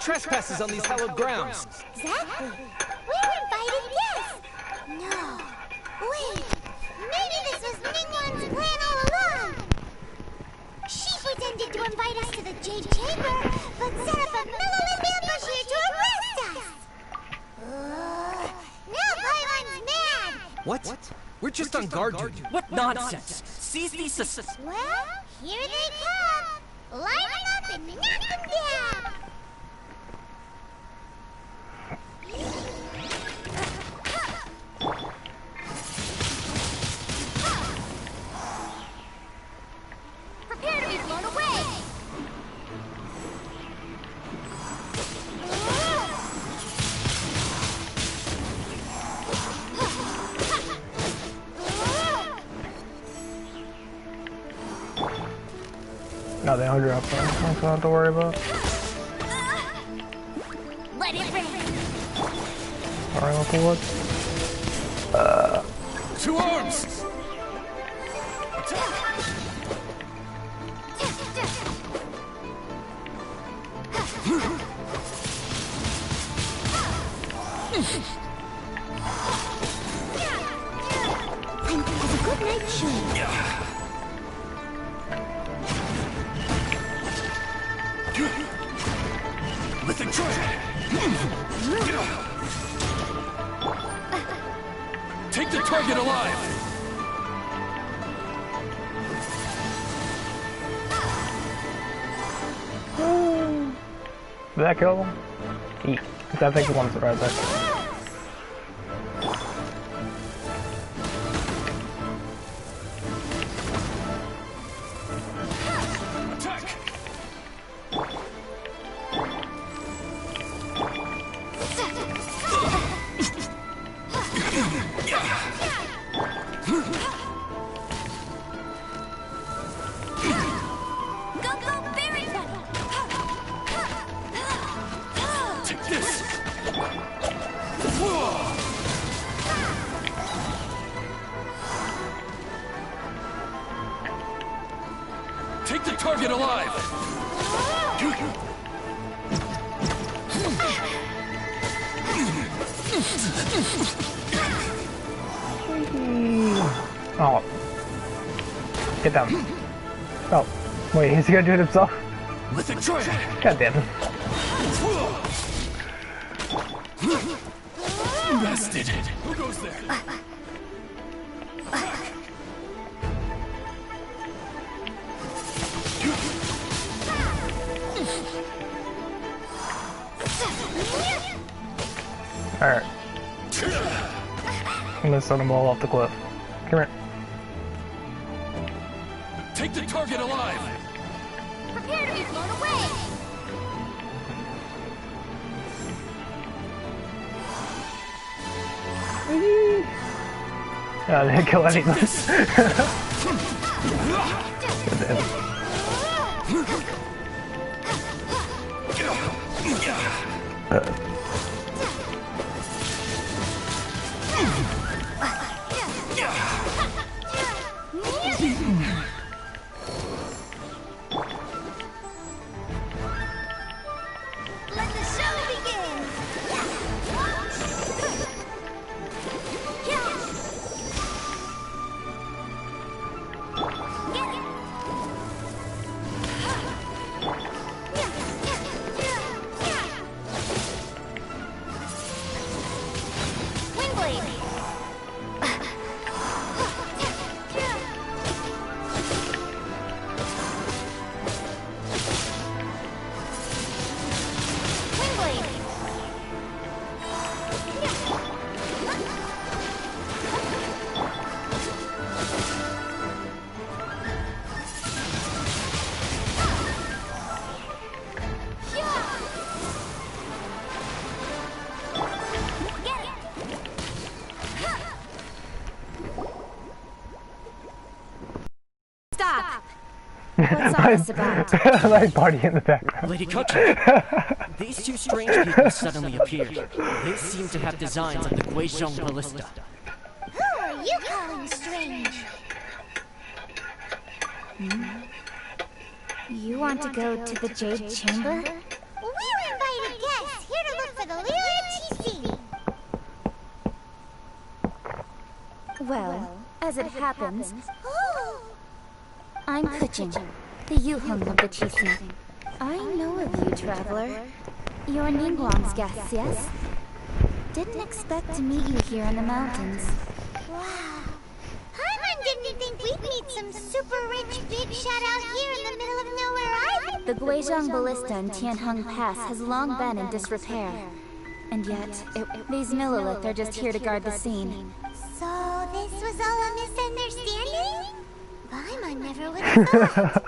trespasses on these hallowed grounds? Exactly. We're invited guests. No. Wait. Maybe this was Ningguang's plan all along. She pretended to invite us to the Jade Chamber, but set up a malevolent ambush here to arrest us. Now Paimon's mad. What? We're just on guard duty. What nonsense! Seize these Well, here they come. Line them up and knock them down. Prepare to be blown away. No, they don't drop that. That's not have to worry about. Let it rain. Alright, Uncle Wood. To arms! And it was a good night show. Let them try! Take the target alive! Did that kill them? Eat. I think the one's right there. Take the target alive! Oh. Get down. Oh. Wait, is he gonna do it himself? Let them try! God damn it. Bested! Who goes there? Alright. I'm gonna send them all off the cliff. Come here. Take the target alive! Prepare to be blown away. I didn't kill anyone. Good damn. Let the show begin. What's all this about? Like party in the background. Lady Country, these two strange people suddenly appeared. They seem to have designs of the Guizhong Ballista. Who are you calling strange? You want to go to the Jade Chamber? We're invited Well, as it happens, Oh, I'm Kuching, the Yuheng of the Chising. I know of you, traveler. You're Ningguang's guest, yes? Didn't expect to meet you here in the mountains. wow. Paimon didn't think we'd meet some super rich big shot out here in the middle of nowhere either. The Guizhong Ballista in Tianheng Pass has long been in disrepair. And yet, these Millilith are just here to guard the scene. So this was all a misunderstanding? Paimon never would have thought.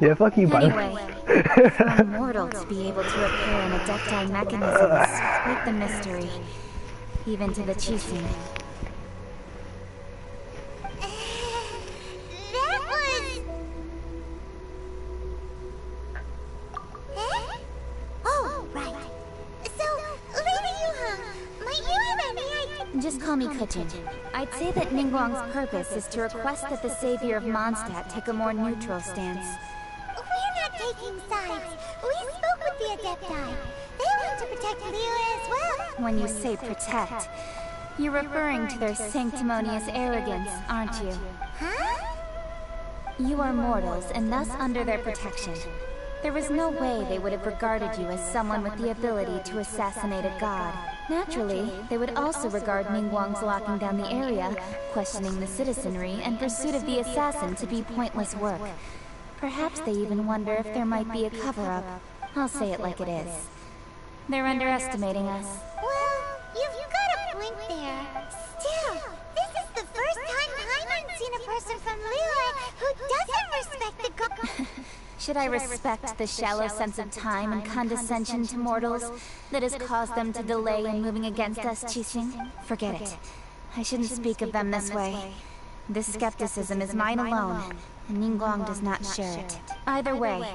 Yeah, fuck you, Paimon. Anyway, for a mortal to be able to repair an adepti mechanism is quite the mystery. Even to the Chising. That was... Eh? Oh, right. So, Lady Yuha, might you have any idea? Just call me Kuching. I'd say that Ningguang's purpose is to request that the savior of Mondstadt take a more neutral stance. We're not taking sides. We spoke with the Adepti. They want to protect Liyue as well. When you say protect, you're referring to their sanctimonious arrogance, aren't you? Huh? You are mortals, and thus under their protection. There was no way they would have regarded you as someone with the ability to assassinate a god. Naturally, they would also regard Ningguang's locking down the area, questioning the citizenry, and pursuit of the assassin to be pointless work. Perhaps they even wonder if there might be a cover-up. I'll say it like it is. They're underestimating us. Well, you've got a point there. Still, this is the first time Paimon's seen a person from Liyue who doesn't respect the god. Should I respect the shallow sense of time and condescension to mortals that has caused them to delay in moving against us, Chising? Forget it. I shouldn't speak of them this way. This skepticism is mine alone, and Ningguang does not share it. Either way,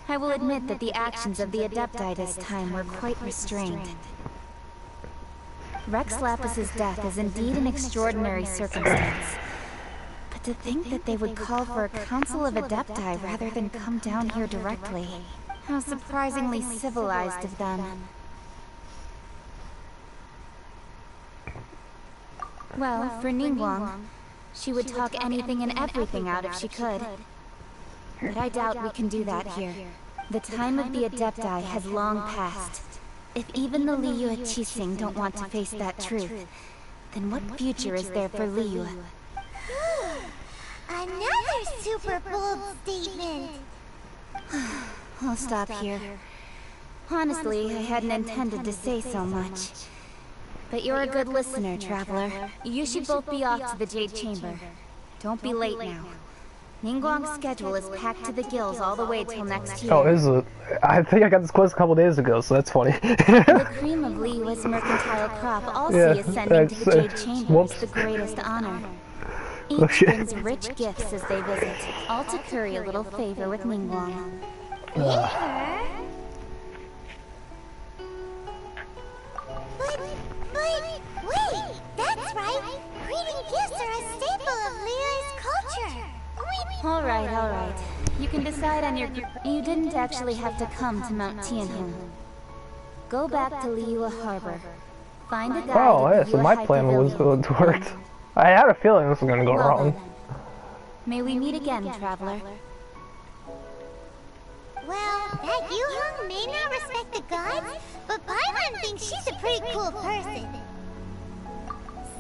I will admit that the actions of the Adepti this time were quite restrained. Rex Lapis's death is indeed an extraordinary circumstance. But to think that they would call for a council of Adepti rather than come down here directly. How surprisingly civilized of them. Well, for Ningguang, she would talk anything and everything out if she could. But I doubt we can do that here. The time of the Adepti has long passed. If even the Liyue Chising don't want to face that truth, then what future is there for Liyue? Another super bold statement. I'll stop here. Honestly, I hadn't intended to say so much. But you're a good listener, traveler. You should both be off to the Jade Chamber. Don't be late now. Ningguang's schedule is packed to the gills all the way till next year. Oh, is it? I think I got this quest a couple days ago, so that's funny. The cream of Liyue's mercantile crop also ascending to the Jade Chamber is the greatest honor. Each brings rich gifts as they visit, all to curry a little favor with Ningguang. But, wait, that's right. Greeting gifts are a staple of Liyue's culture. Alright. You can decide on your... You didn't actually have to come to Mount Tianheng. Go back to Liyue Harbor. Find a guide Oh, at yeah, the so my Liyue plan was Pavilion. worked. I had a feeling this was gonna go Well wrong. then. May we meet again, traveler. Well, that Yuheng may not respect the gods, but Paimon thinks she's a pretty cool person.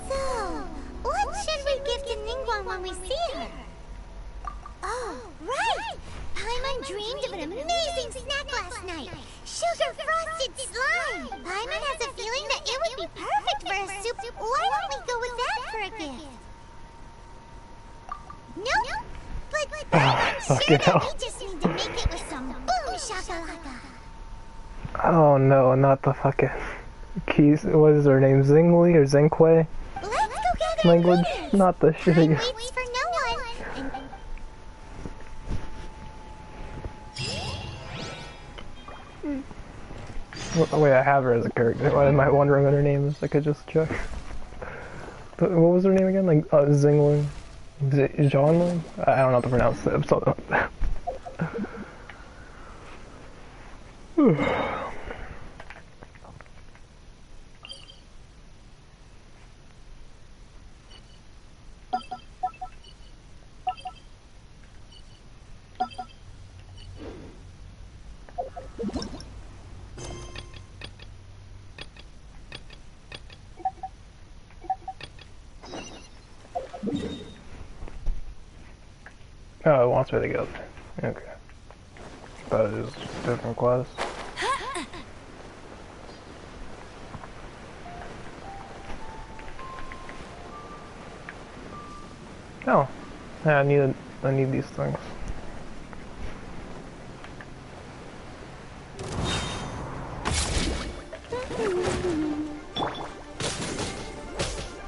So, what should we give to Ningguang when we see her? Oh, right! Paimon dreamed of an amazing snack last night. Sugar frosted slime! Paimon has a feeling that it would be perfect for a soup. Why don't we go with that for a gift? Nope! But Paimon's sure fucking that hell. we just need to make it with some boom shakalaka. Oh no, not the fucking keys. What is her name? Zingli or Zinque? Let's go gather Language? ingredients. Not the Time shitty. waits for no one. Wait, I have her as a character. Why am I wondering what her name is? I could just check. But what was her name again? Like, Zingling? Zhongling? I don't know how to pronounce it. I'm sorry. Oh, it wants me to go there. Okay. But it is different quest. Oh. Yeah, I need these things.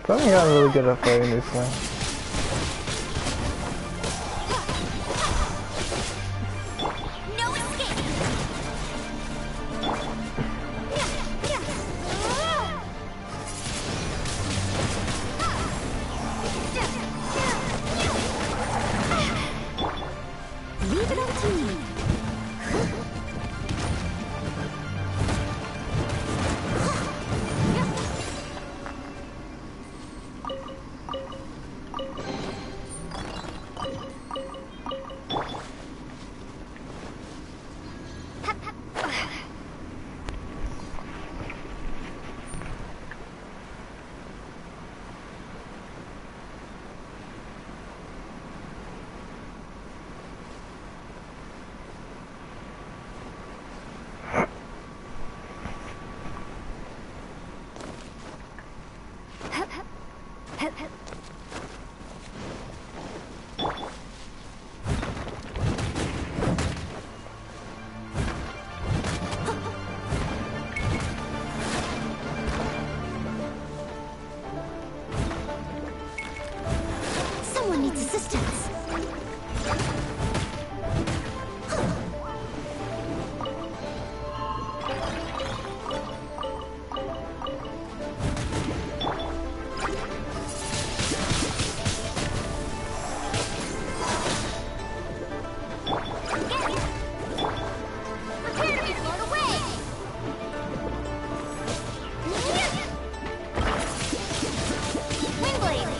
I haven't gotten really good at fighting these things. Leave it up to me. Someone needs assistance. Prepare to be blown away. Windblade.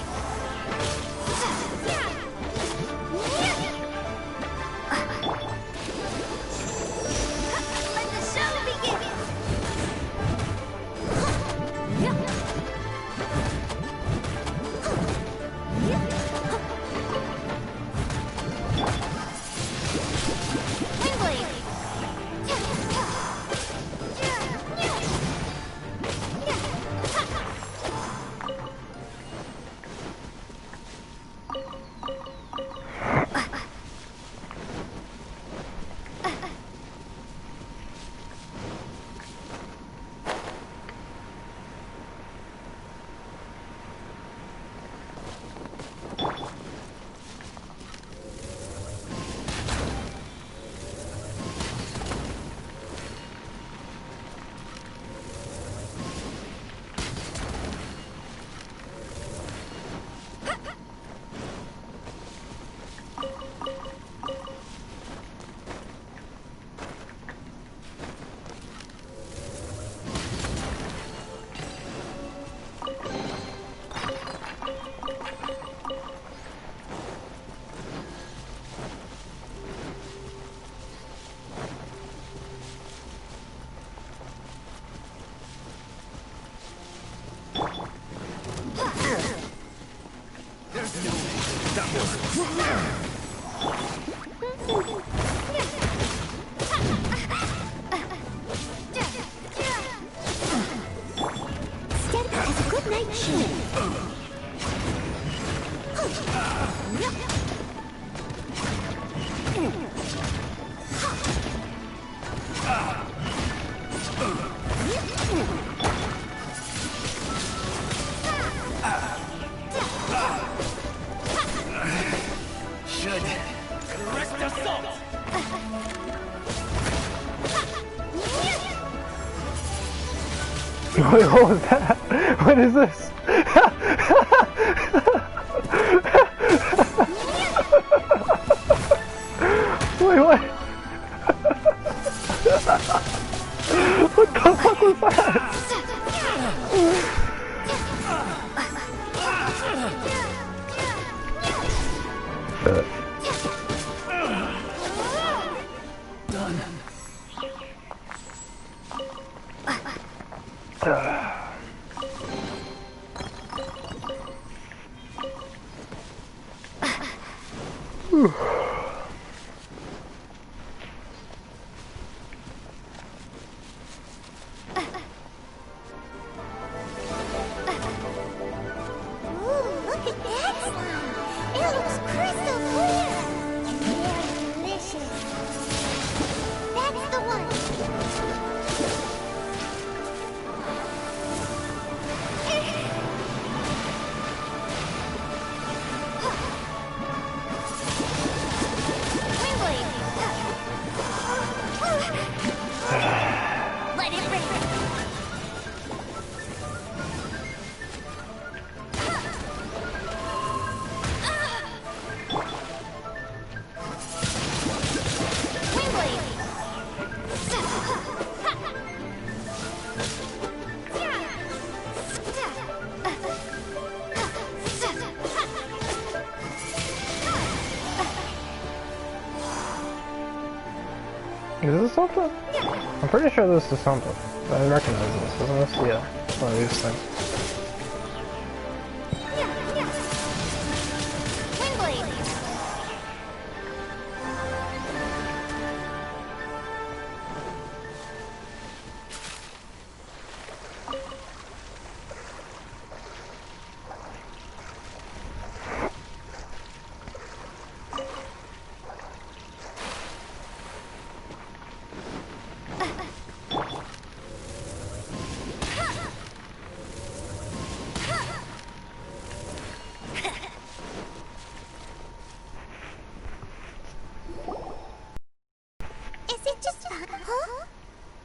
Let the show begin. Windblade. Steady as a good night shield. Should correct assault. Wait, what was that? What is this? Wait, what? What the fuck was that? Done. Is this something? I'm pretty sure this is something. I recognize this. Isn't this? Yeah. One of these things.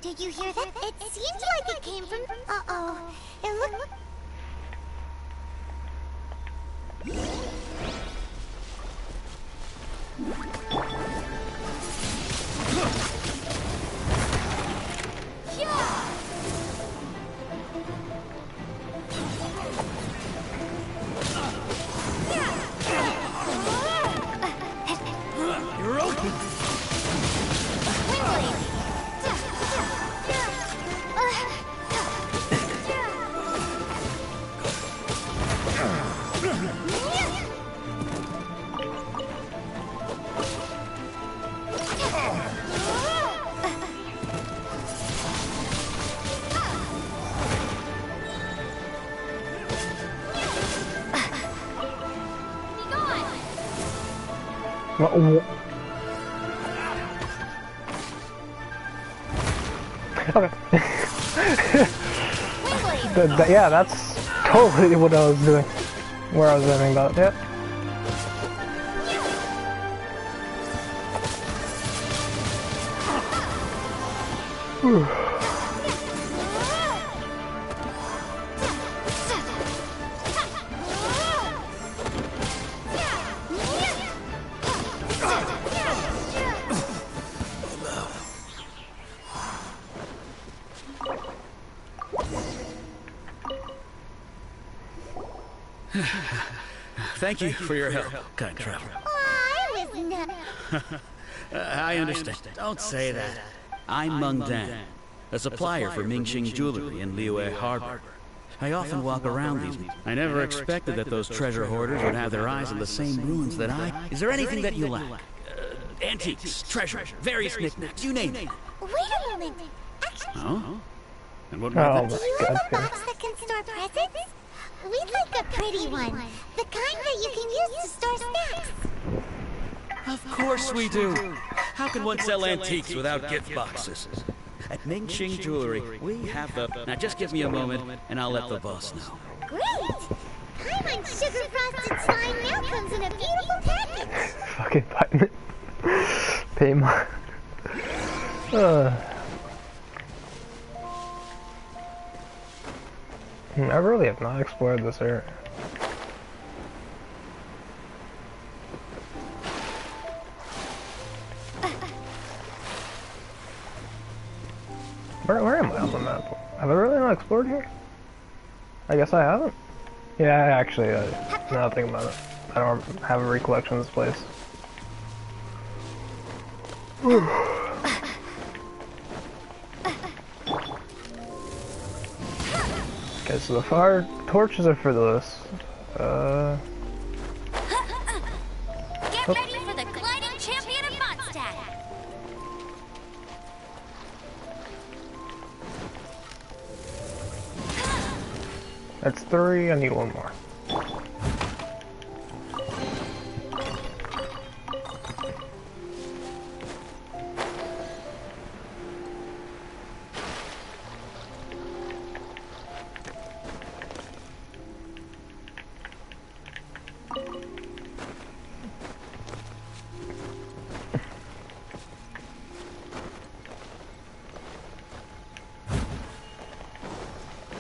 Did you hear that? It seemed like it came from... Uh-oh. It looked... You're open. Okay. Yeah, that's totally what I was doing. Where I was aiming about, yep. Whew. Thank you for your help, kind traveler. I was not... I understand. Don't say that. I'm Meng Dan, a supplier for Mingxing Jewelry in Liyue Harbor. I often walk around these. I never expected that those treasure hoarders would have their eyes on the same ruins that I... Is there anything that you lack? Antiques, treasure, various knickknacks, you name it. Wait a moment. Actually... Oh? And what Oh might my Do you have a God. box that can store presents? We'd like a pretty one. The kind that you can use to store snacks. Of course we do. How can one sell antiques without gift boxes? At Mingxing Jewelry, we have the... Now just give me a moment, and I'll let the boss know. Great! Paimon sugar frosted slime now comes in a beautiful package. Fucking Paimon. Paimon. I really have not explored this area. Where am I on the map? Have I really not explored here? I guess I haven't. Yeah, actually, now that I think about it, I don't have a recollection of this place. Whew. Okay, so the fire torches are for this. Get ready for the gliding champion of Mondstadt. That's 3, I need 1 more.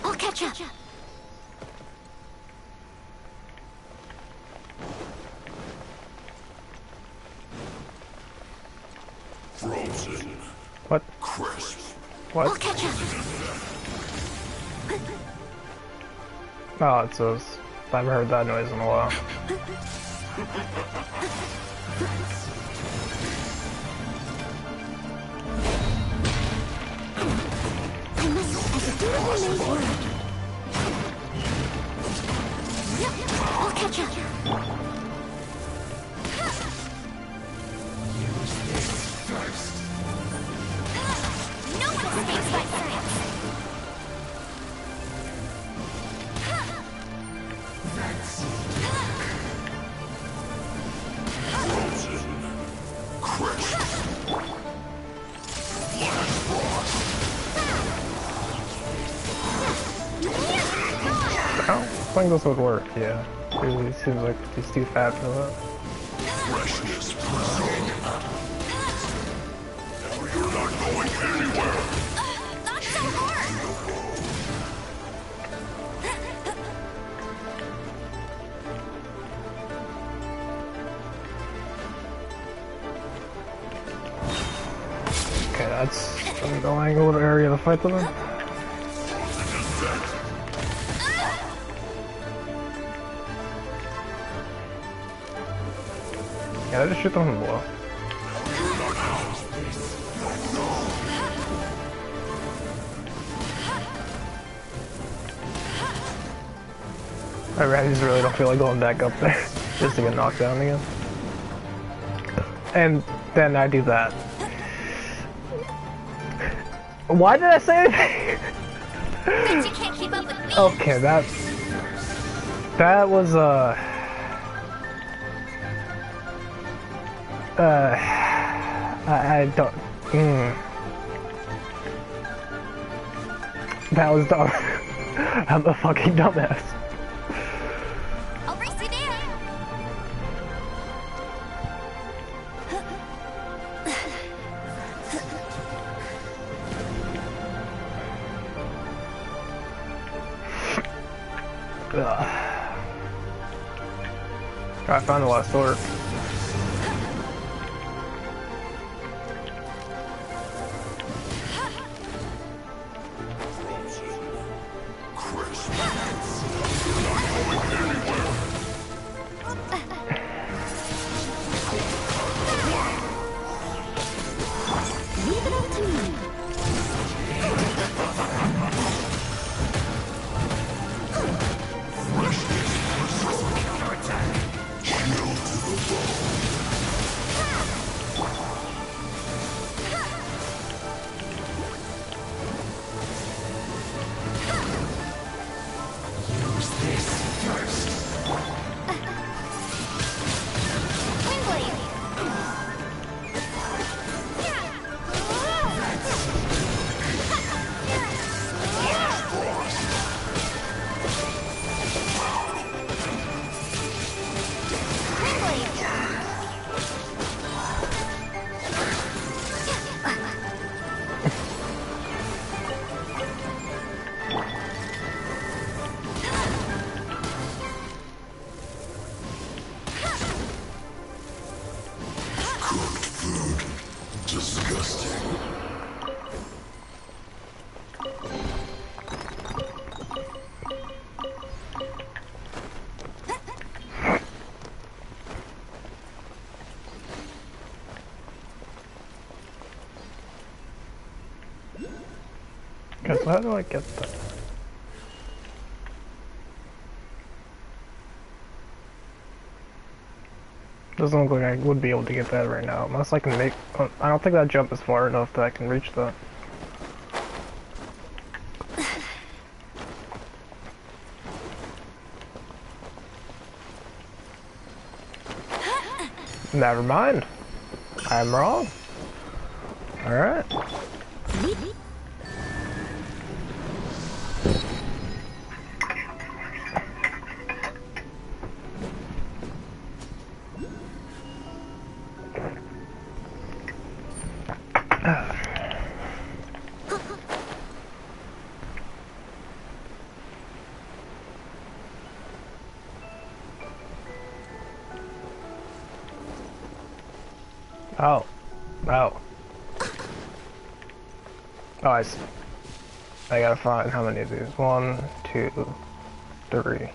I'll catch up. Frozen. What? Crisp. I'll What? catch up. Oh, it says. I haven't heard that noise in a while. Beautifully made work. Yep, I'll catch up. Use this first. No one escapes my sight. That's frozen. Crushed. Flash frost. I don't think this would work, yeah. It really seems like he's too fat for that. Freshness preserved. You're not going anywhere. Not so hard. Okay, that's the angle area to fight them in. Yeah, I just shoot them from below. I just really don't feel like going back up there just to get knocked down again. And then I do that. Why did I say anything? Bet you can't keep up with me. Okay, that was I don't. That was dumb. I'm a fucking dumbass. I'll race you down. I found the last sword. Leave it up to me. Disgusting. Okay, so how do I get that? Doesn't look like I would be able to get that right now, unless I can make. I don't think that jump is far enough that I can reach that. Never mind. I'm wrong. Alright. Oh. Oh. Oh, I see. I gotta find how many of these. 1, 2, 3.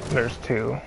There's 2.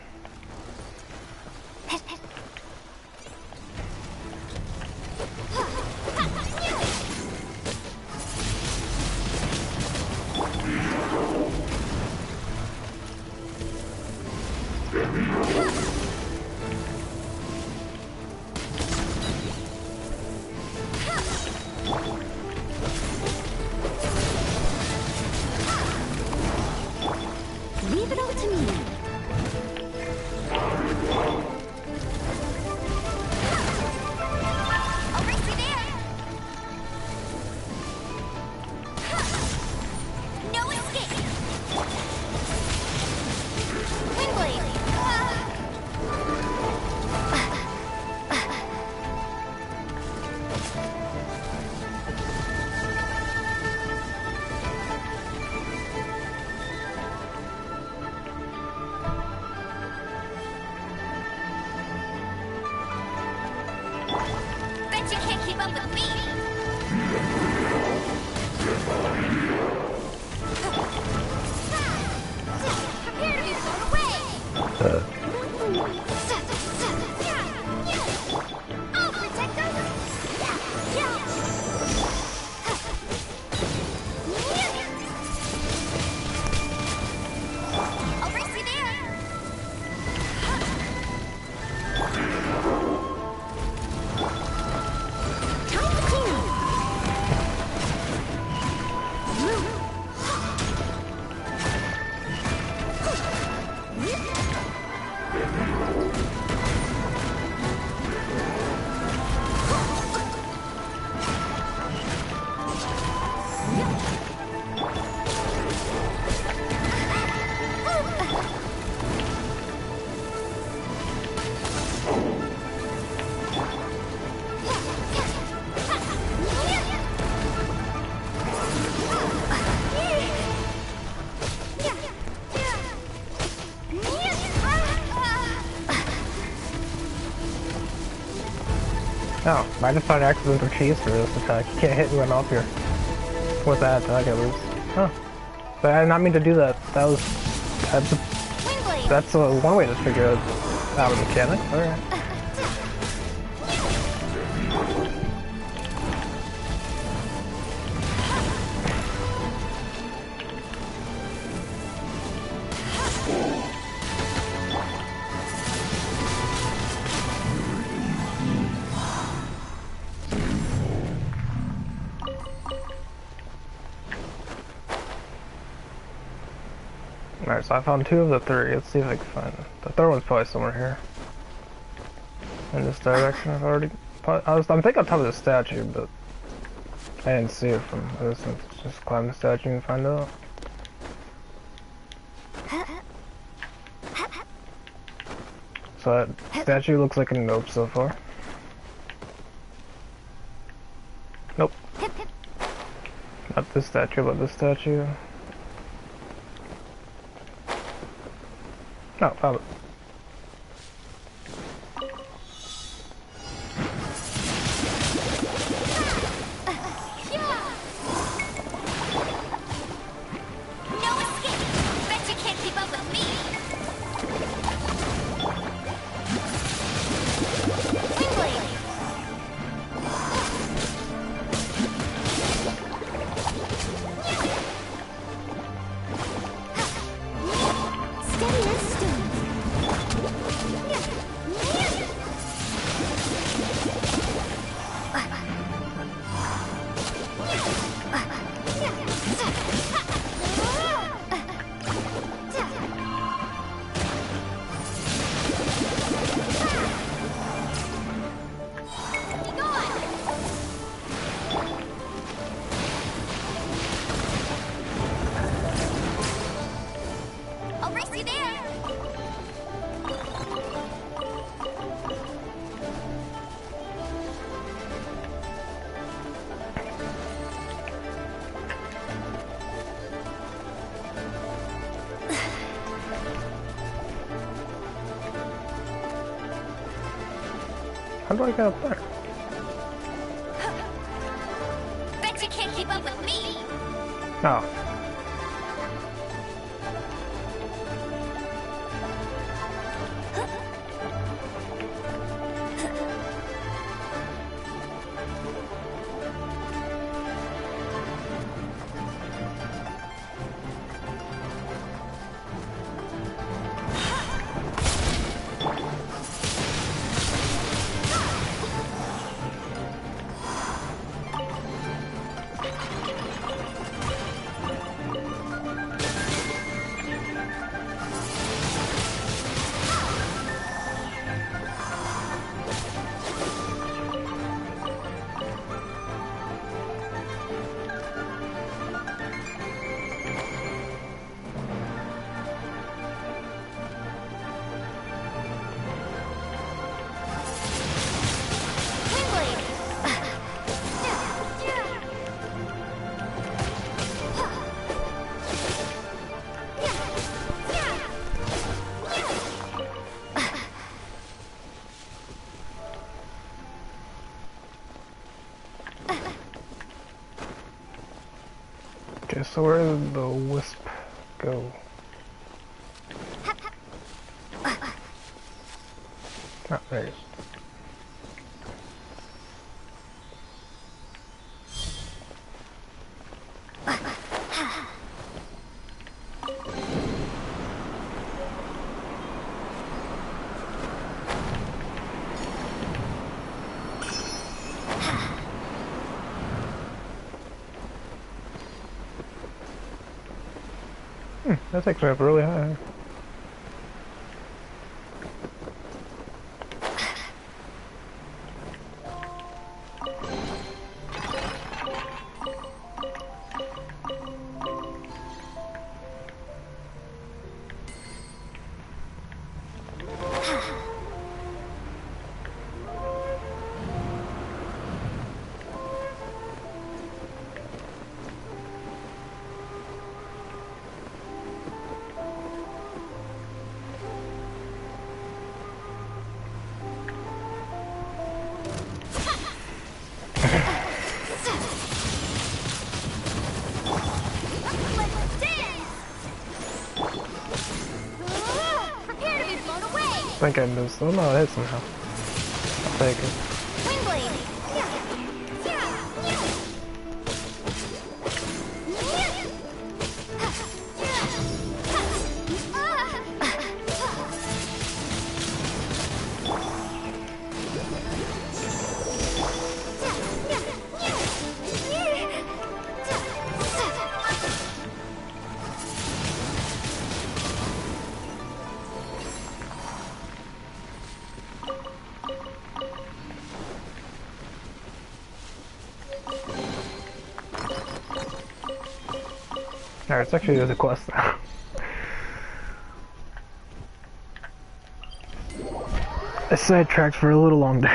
Bet you can't keep up with me. Prepare to be blown away. I'll protect us. I'll race you there. Time to clean up. Oh, I just found accidental cheese for this attack. You can't hit anyone off here. With that attack at least. Huh. But I did not mean to do that. That's one way to figure out a mechanic. Alright. Alright, so I found 2 of the 3. Let's see if I can find them. The third one's probably somewhere here. In this direction, I've already... I'm thinking on top of the statue, but... I didn't see it from a distance. Just climb the statue and find out. So that statue looks like a nope so far. Nope. Not this statue, but this statue. No, found it. No escape. Bet you can't keep up with me. Wingblade. Steady as stone. I'll race you there. How do I get up there? Bet you can't keep up with me. Oh. Okay, so where did the wisp go? Oh, there it is. That takes me up really high. I think I missed. Oh no, I hit somehow. I'll take it. Alright, it's actually there's a quest now. I sidetracked for a little longer.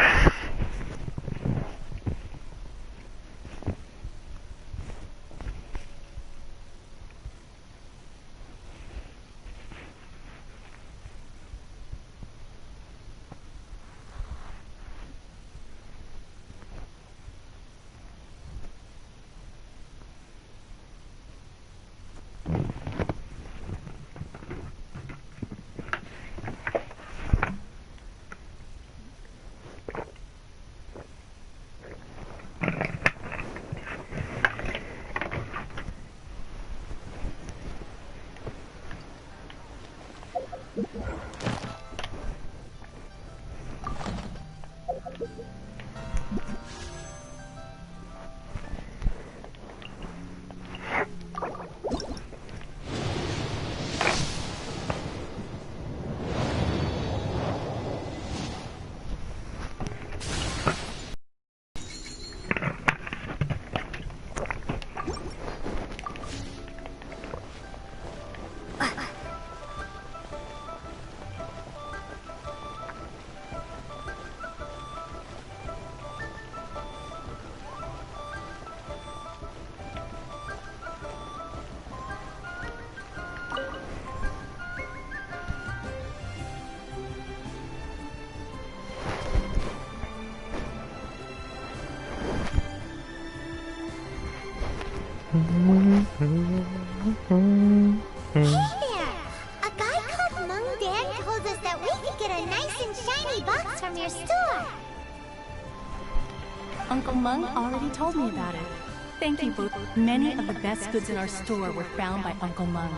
Hey there! A guy called Mung Dan told us that we could get a nice and shiny box from your store. Uncle Mung already told me about it. Thank you both. Many of the best goods in our store were found by Uncle Mung.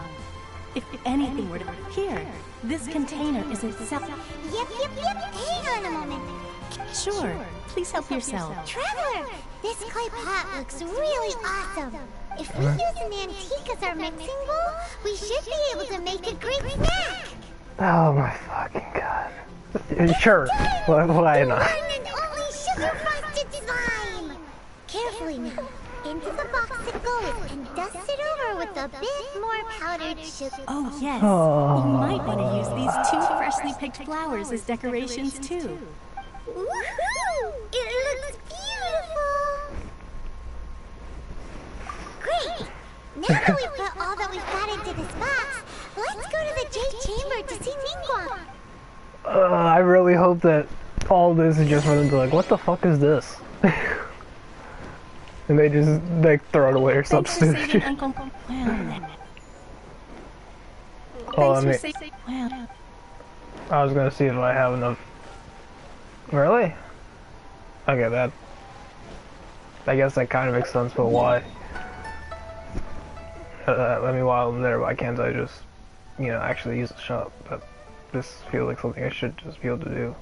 If anything were to appear, this container is itself. Yep. Hang on a moment. Sure, please help yourself. Traveler, this clay pot looks really awesome. If we use an antique as our mixing bowl, we should be able to make a great snack. Oh my fucking god. Sure. Why not? The one and only sugar-frosted slime. Carefully now. Into the box it goes and dust it over with a bit more powdered sugar. Oh yes, Oh. you might want to use these 2 freshly picked flowers as decorations too. Woohoo! It looks beautiful! Great! Now that we've put all that we've got into this box, let's go to the Jade Chamber to see Ningguang. I really hope that all this is just for them to like, what the fuck is this? and they just like throw it away or Thanks something for saving stupid. Uncle. Well, Well, I thanks mean, for saving. Well, I was gonna see if I have enough. Really? Okay, that. I guess that kind of makes sense, but why? I mean, while I'm there, why can't I just, you know, actually use the shop? But this feels like something I should just be able to do.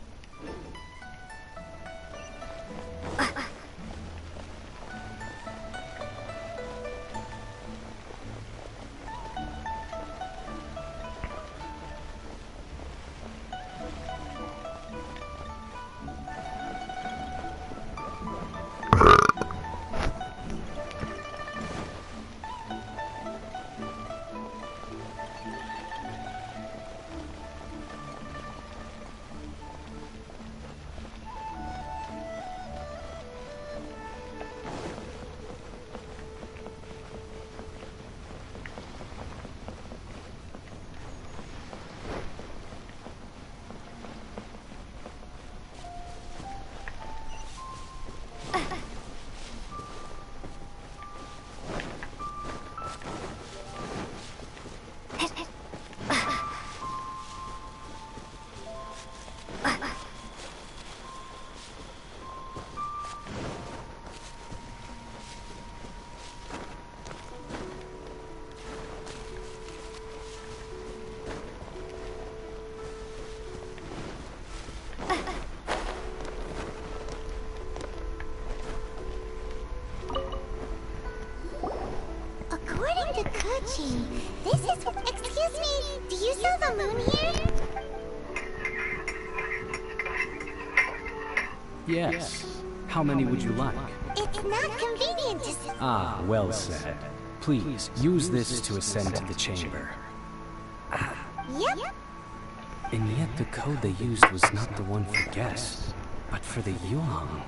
According to Kochi, this is... Excuse me, do you sell the moon here? Yes. How many would you like? It's not convenient to... Ah, well said. Please, use this to ascend to the chamber. Yep. And yet the code they used was not the one for guests, but for the Yuang.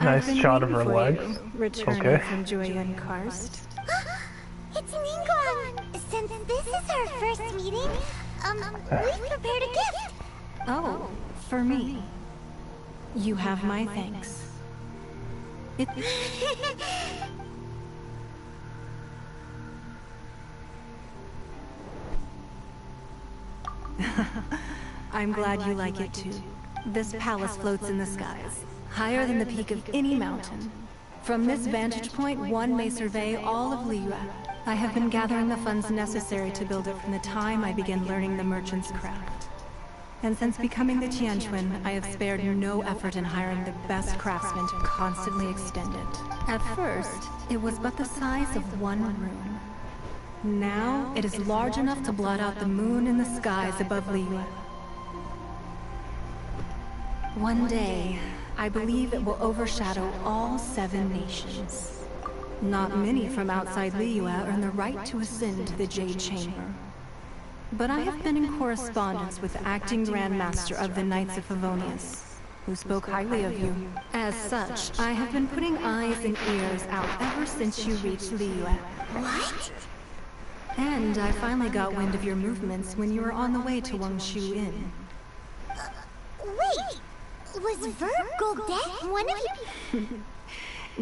Nice shot of her legs. Returning Okay. from Jueyun Karst. It's Ningguang. Since this is our first meeting, we've prepared a gift. Oh, for me. You have my thanks. It... I'm glad you like it too. This palace floats in the skies, higher than the peak of any mountain. From this vantage point, one may survey all of Liyue. I have been gathering the funds necessary to build it from the time I began learning the merchant's craft. And since becoming the Tianquan, I have spared no effort in hiring the best craftsmen to constantly extend it. At first, it was but the size of one room. Now, it is large enough to blot out the moon in the skies above Liyue. One day, I believe it will overshadow all 7 nations. Not many from outside Liyue earn the right to ascend to the Jade Chamber. But I have been in correspondence with the acting Grand Master of the Knights of Favonius, who spoke highly of you. As such, I have been putting eyes and ears out ever since you reached Liyue. What? And I finally got wind of your movements when you were on the way to Wangshu Inn. Wait, was Virgil Death one of you?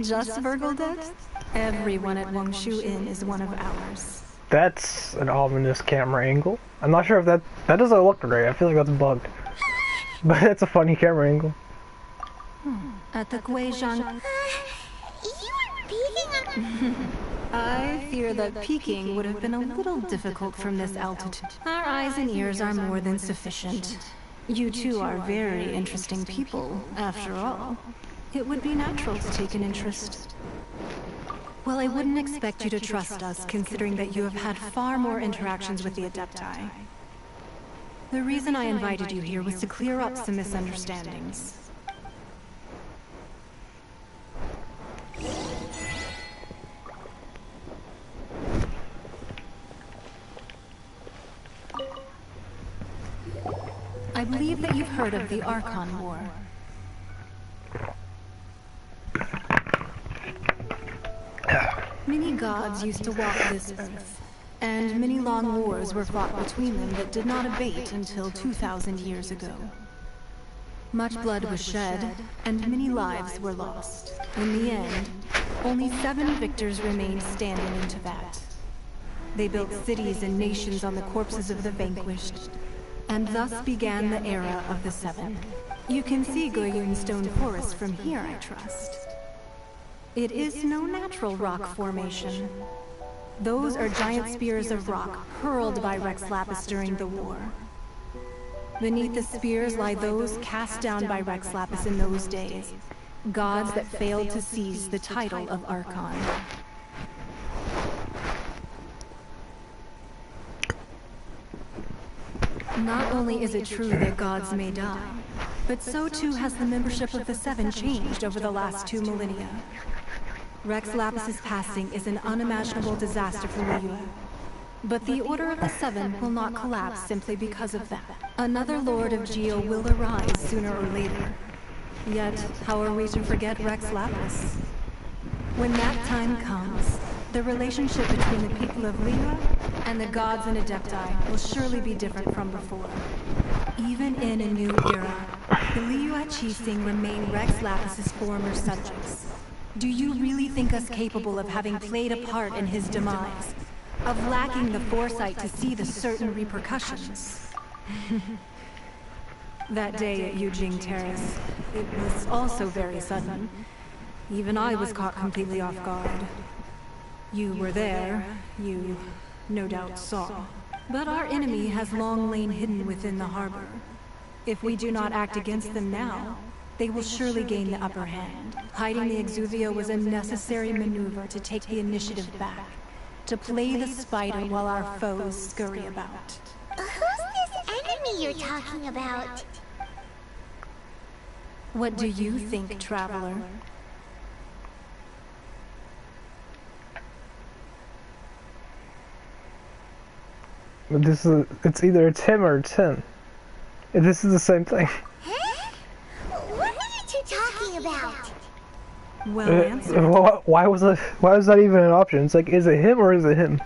Just Virgil Death? Everyone at Wangshu Inn is one of ours. That's an ominous camera angle. I'm not sure if that doesn't look right. I feel like that's bugged. But it's a funny camera angle. At the Guizhang... You were peeking on... I fear that peeking would have been a little difficult from this altitude. Our eyes and ears are more than sufficient. You two are very interesting people, after all. It would be natural to take an interest. Well, I wouldn't expect you to trust us, considering that you have had far more interactions with the Adepti. The reason I invited you here was to clear up some misunderstandings. I believe that you've heard of the Archon War. Many gods used to walk this earth, and many long wars were fought between them that did not abate until 2,000 years ago. Much blood was shed, and many lives were lost. In the end, only 7 victors remained standing in Teyvat. They built cities and nations on the corpses of the vanquished, and thus began the era of the 7. You can see Goyun Stone Forest from here, I trust. It is no natural rock formation. Those are giant spears of rock hurled by Rex Lapis during the war. Beneath the spears lie those cast down by Rex Lapis in those days, gods that failed to seize the title of Archon. Not only is it true that gods may die, but so too has the membership of the 7 changed over the last 2 millennia. Rex Lapis's passing is an unimaginable disaster for Liyue. But the Order of the 7 will not collapse simply because of that. Another Lord of Geo will arise sooner or later. Yet, how are we to forget Rex Lapis? When that time comes, the relationship between the people of Liyue and the gods and Adepti will surely be different from before. Even in a new era, the Liyue Qixing remain Rex Lapis's former subjects. Do you really think us capable of having played a part in his demise? Of lacking the foresight to see the certain repercussions? That day at Yujing Terrace, it was also very sudden. Even I was caught completely off guard. You were there, you no doubt saw. But our enemy has long lain hidden within the harbor. If we do not act against them now, they will surely gain the upper hand. Hiding the Exuvia was a necessary maneuver to take the initiative back. To play the spider while our foes scurry about. Who's this enemy you're talking about? What do you think, Traveler? It's either it's him or it's him. This is the same thing. Huh? What are you two talking about? Well answered. Why was that even an option? It's like, is it him or is it him?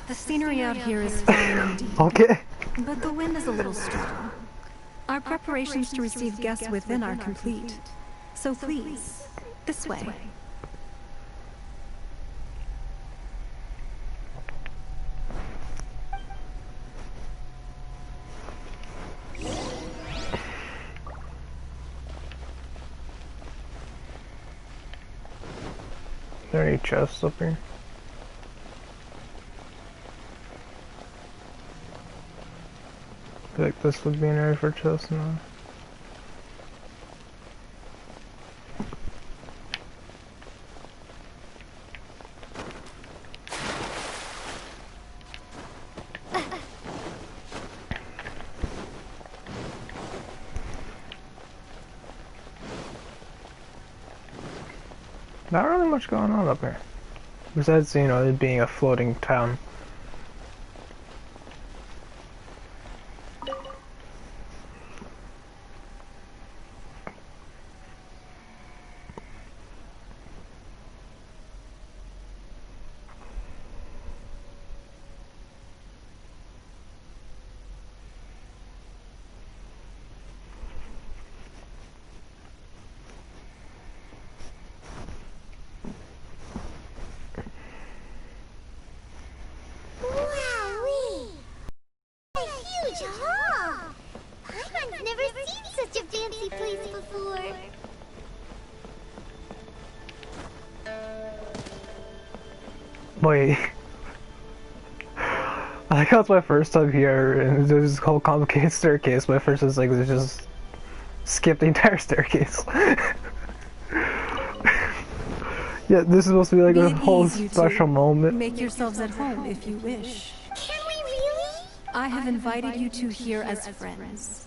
The scenery out here is fine indeed. Okay. But the wind is a little strong. Our preparations to receive guests within are complete. So please, this way. Are there any chests up here? I feel like this would be an area for chests now. Not really much going on up here. Besides, you know, it being a floating town. Wait. I think that was my first time here, and there's this whole complicated staircase. My first instinct was just skip the entire staircase. Yeah, this is supposed to be like a whole special moment. Make yourselves at home if you wish. Can we really? I have invited you two here as friends.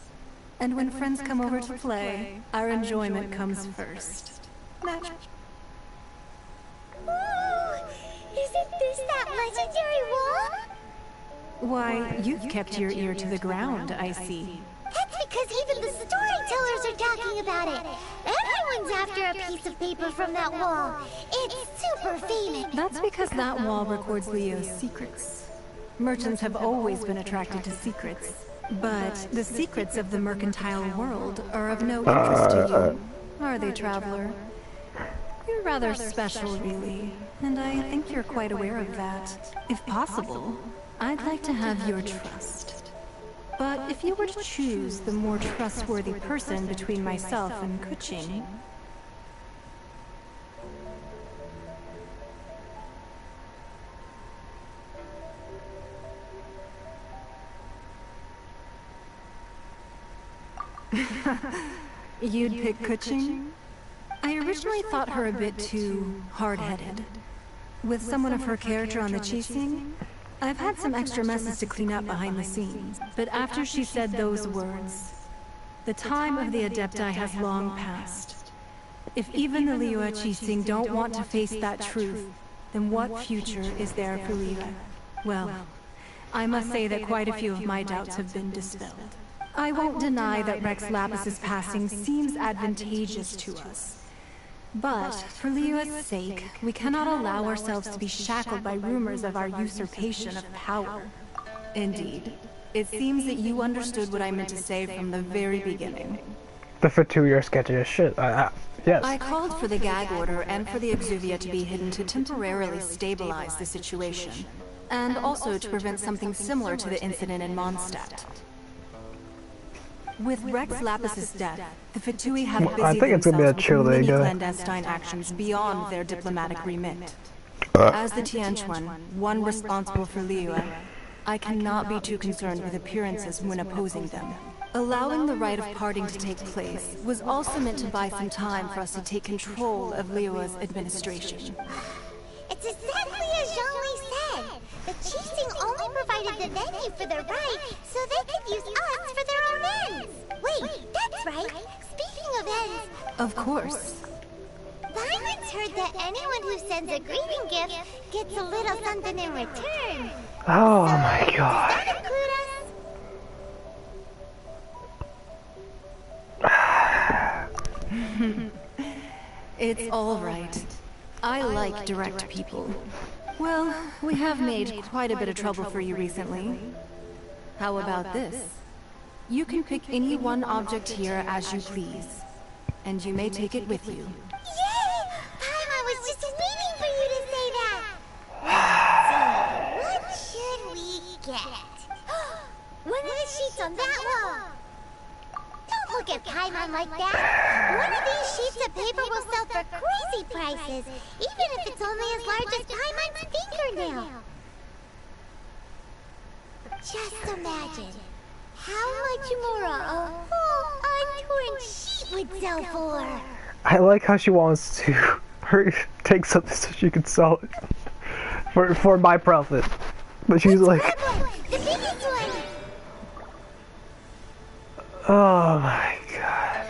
And when friends come over to play, our enjoyment comes first. Magic. Ooh, isn't this that legendary wall? Why, you've kept your ear to the ground, I see. That's because even the storytellers are talking about it. Everyone's after a piece of paper from that wall. It's super famous. That's because that wall records Leo's secrets. Merchants have always been attracted to secrets. But the secrets of the mercantile world are of no interest to you, are they, traveler? You're rather special, really, and I think you're quite aware of that. If possible, I'd like to have your trust. But if you were to choose the more trustworthy person between myself and Kuching... You'd pick Kuching? I originally thought her a bit too hard-headed. With someone of her character on the Qixing, I've had some extra messes to clean up behind the scenes. But after she said those words, the time of the Adepti has long passed. If even the Liyue Qixing don't want to face that truth, then what future is there for Liyue? Well, I must say that quite a few of my doubts have been dispelled. I won't deny that Rex Lapis's passing seems advantageous to us. But, for Liyue's sake, we cannot allow ourselves to be shackled by rumors of our usurpation of power. Indeed. It seems that you understood what I meant to say from the very beginning. The Fatui are sketchy as shit. Yes. I called for the gag order and for the Exuvia to be hidden to temporarily stabilize the situation. And also to prevent something similar to the incident in Mondstadt. With Rex Lapis's death, the Fatui have busied themselves with many clandestine actions beyond their diplomatic remit. As the Tianquan, one responsible for Liyue, I cannot be too concerned with appearances when opposing them. Allowing the rite of parting to take place was also meant to buy some time for us to take control of Liyue's administration. It's exactly as Zhongli said. The Qixing only provided the venue for their rite, so they could use us for their own ends. Wait, that's right. Speaking of ends... Of course. Violence heard that anyone who sends a greeting gift gets a little something in return. Oh my god. Does that include us? It's all right. I like direct people. Well, we have made quite a bit of trouble for you recently. How about this? You can pick any one object here as you please, and you may take it with you. Yay! Paimon was just waiting for you to say that! Let's see, what should we get? One of the sheets on that wall! Don't look at Paimon like that! One of these sheets of paper will sell for crazy prices, even if it's only as large as Paimon's fingernail! Just imagine how much more a whole untorn sheet would sell for! I like how she wants to take something so she can sell it for my profit. But she's like... The biggest one! Oh my god.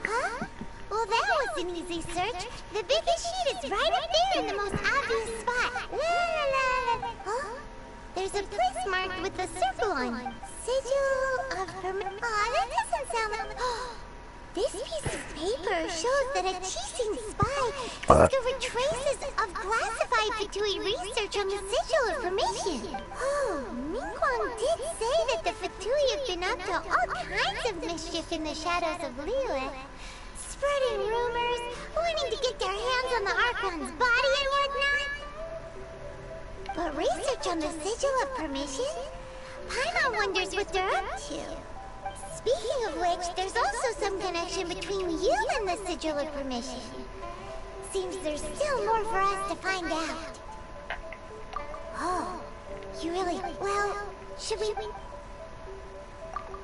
Huh? Well, that was an easy search. The biggest sheet is right up there in the most obvious spot. La, la, la, la. Huh? There's a place marked with a circle on. Sigil of Aw, that doesn't sound like... This piece of paper shows that a Qixing spy discovered traces of classified Fatui research on the Sigil of Permission. Oh, Mingguang did say that the Fatui have been up to all kinds of mischief in the shadows of Liyue. Spreading rumors, wanting to get their hands on the Archon's body and whatnot. But research on the Sigil of Permission? Paimon wonders what they're up to. Speaking of which, there's also some connection between you and the Sigil of Permission. Seems there's still more for us to find out. Oh, you really... Well, should we...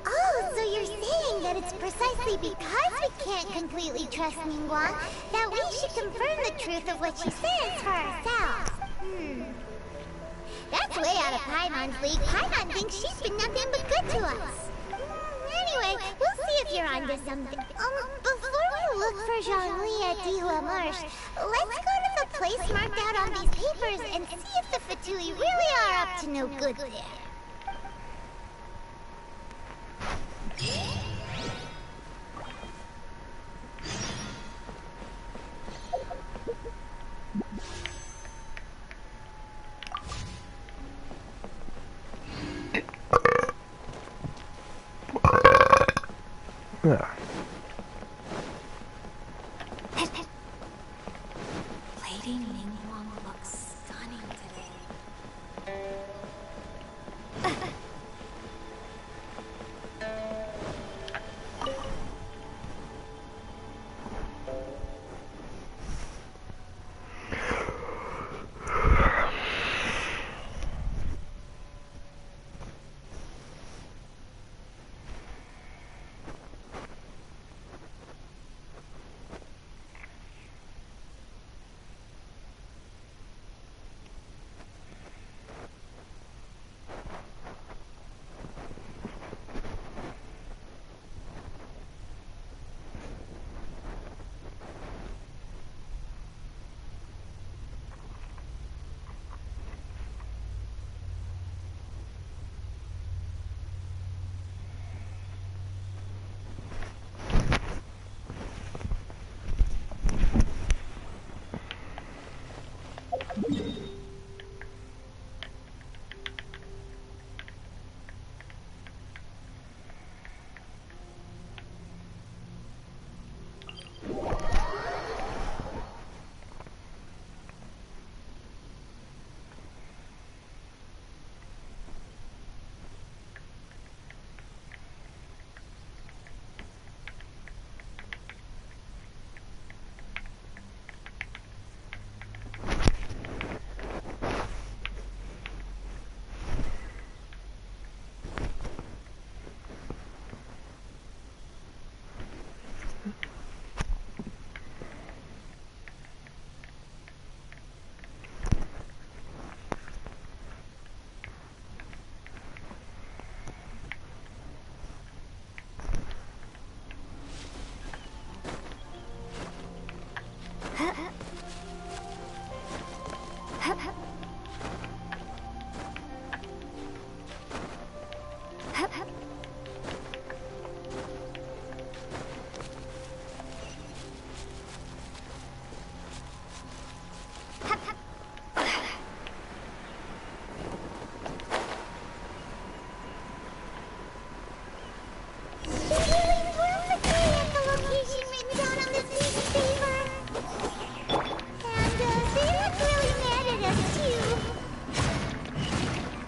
Oh, so you're saying that it's precisely because we can't completely trust Mingguang that we should confirm the truth of what she says for ourselves. That's way out of Paimon's league. Paimon thinks she's been nothing but good to us. Anyway, we'll see if if you're onto something. Before we look for Jean-Louis at Dihua Marsh, let's go to the place marked out on these papers and see if the Fatui really are up to no good there. Yeah. Lady Ningguang looks stunning today.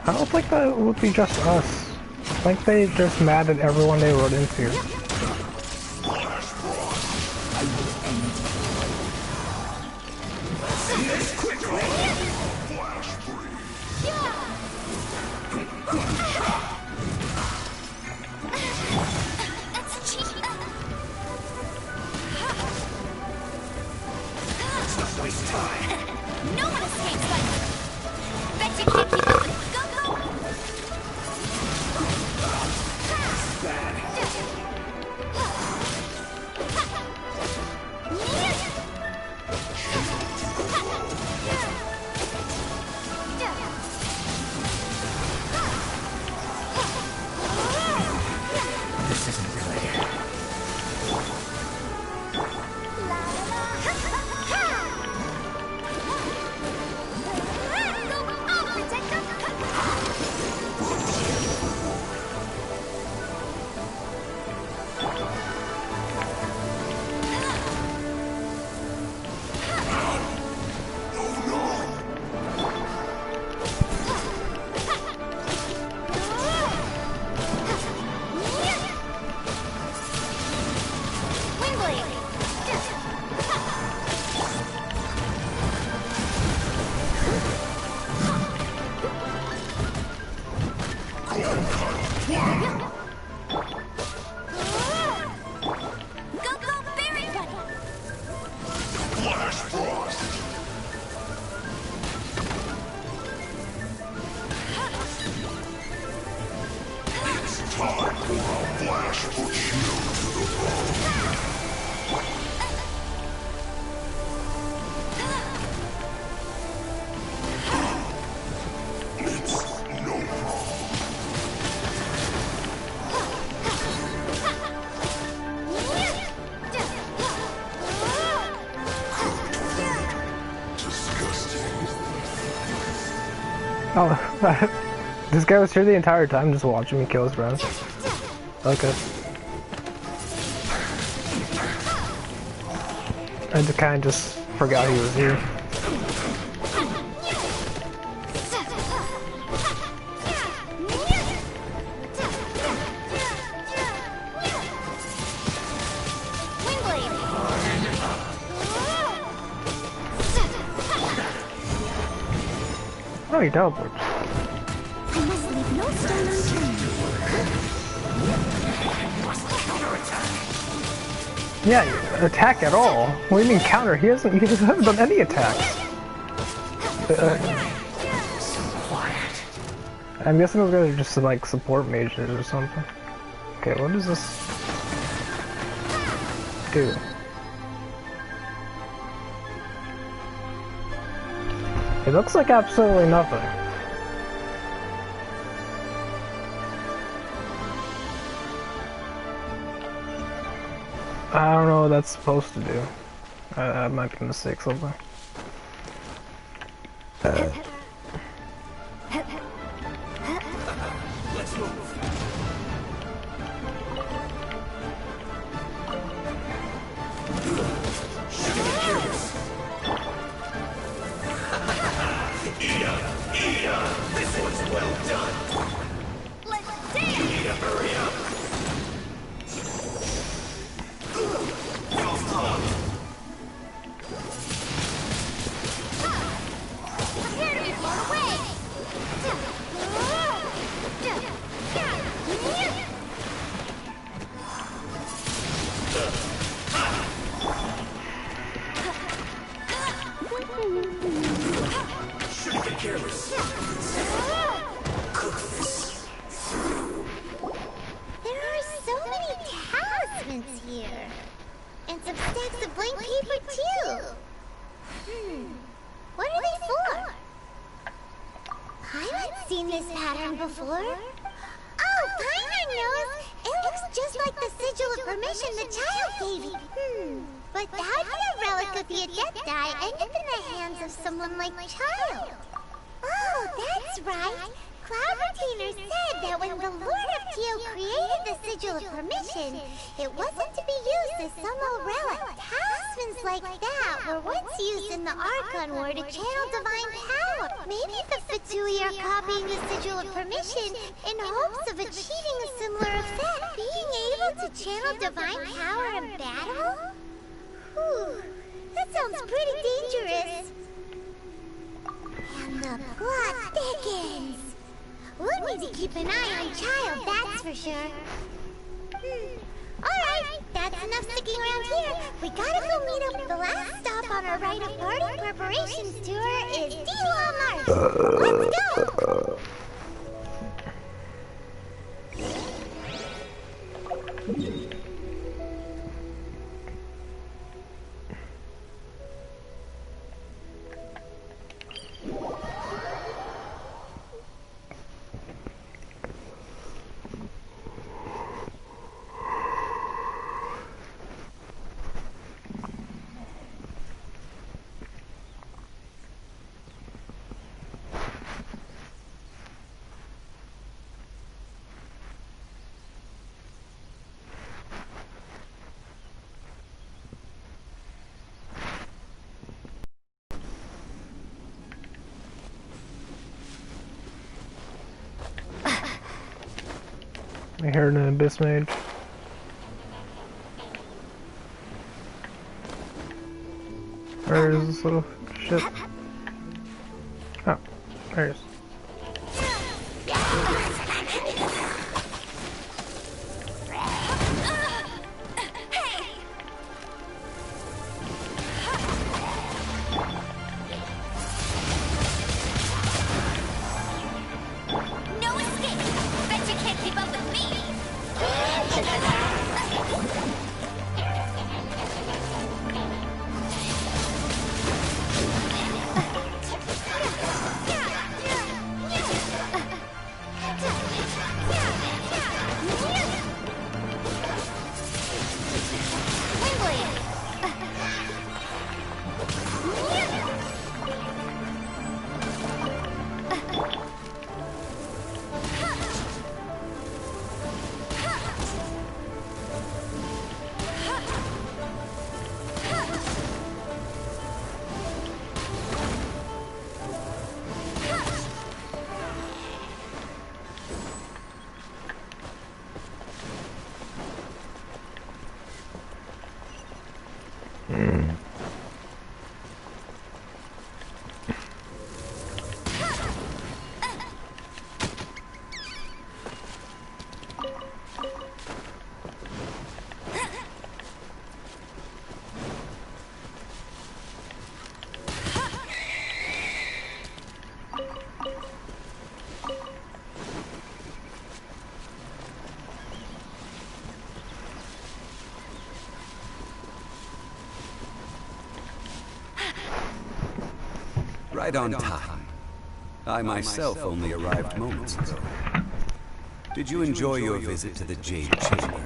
I don't think that would be just us. I think they just mad at everyone they rode into. Time for a flash for shield to the Oh, this guy was here the entire time just watching me kill his friends. Okay. I just kind of just forgot he was here. Oh, he teleports. I must leave no stone unturned. Yeah, attack at all. What do you mean counter? He hasn't done any attacks. I'm guessing those guys are just like support mages or something. Okay, what does this do? It looks like absolutely nothing. I don't know what that's supposed to do. I might be mistake something. Let's move. This one's well done. Let's dance! Hurry up. Prepare to be blown away! Shouldn't get careless. There are so many talismans here. And some stacks of blank paper, too. What are they for? I haven't seen this pattern before. Oh, Piner knows! It looks just like the sigil of permission the child gave you. But how did a relic of the Adepti end up in the hands of someone like Child? Oh, that's right. Cloud Retainer said that when the Lord of Teo created the Sigil of Permission, it wasn't to be used as some old relic. Talismans like that were once used in the Archon War to channel divine power. Maybe the Fatui are copying the Sigil of Permission in hopes of achieving a similar effect. Being able to channel divine power in battle? Whew, that sounds pretty dangerous. And the plot thickens. We'll need to keep an eye on Child, that's for sure. Alright, that's enough sticking around here. We gotta go meet up. The last stop on our rite of party preparations tour is Diwa Marsh. Let's go! I heard an Abyss Mage. Where is this little shit? Oh, there it is. No escape! Bet you can't keep up with me! right on time. I myself only arrived moments ago. Did you enjoy your visit to the Jade Chamber?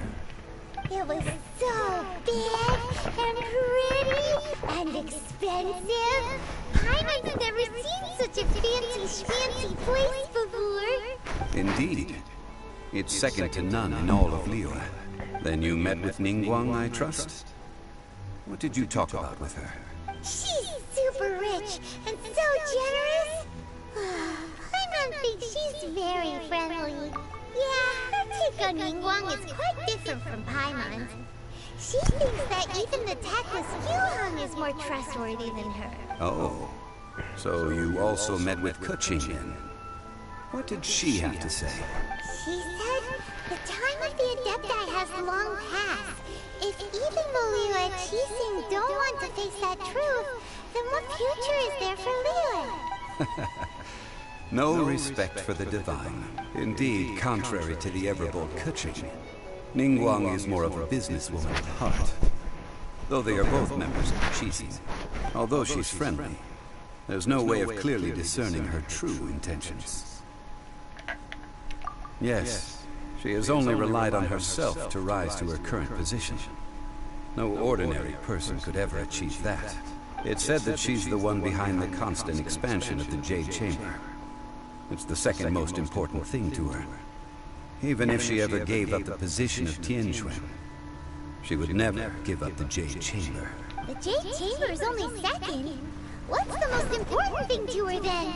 It was so big and pretty and expensive. Paimon's never seen such a fancy place before. Indeed. It's second to none in all of Liyue. Then you met with Ningguang, I trust? What did you talk about with her? She's super rich and so generous. Paimon thinks she's very friendly. Yeah, her take on Ningguang is quite different from Paimon's. She thinks that even the tactless Yuhang is more trustworthy than her. Oh, so you also met with Keqing then? What did she have to say? She said the time of the Adepti has long passed. If even the Liyue Qixing don't want to face that truth, then what future is there for Liyue? No respect for the divine. Indeed, contrary to the ever-bold Keqing, Ningguang is more of a businesswoman at heart. Though they are both members of the Qixing, although she's friendly, there's no way of clearly discerning her true intentions. Yes, she has only relied on herself to rise to her current position. No ordinary person could ever achieve that. It's said that she's the one behind the constant expansion of the Jade Chamber. It's the second most important thing to her. Even if she ever gave up the position of Tianquan, she would never give up the Jade Chamber. The Jade Chamber is only second. What's the most important thing to her then?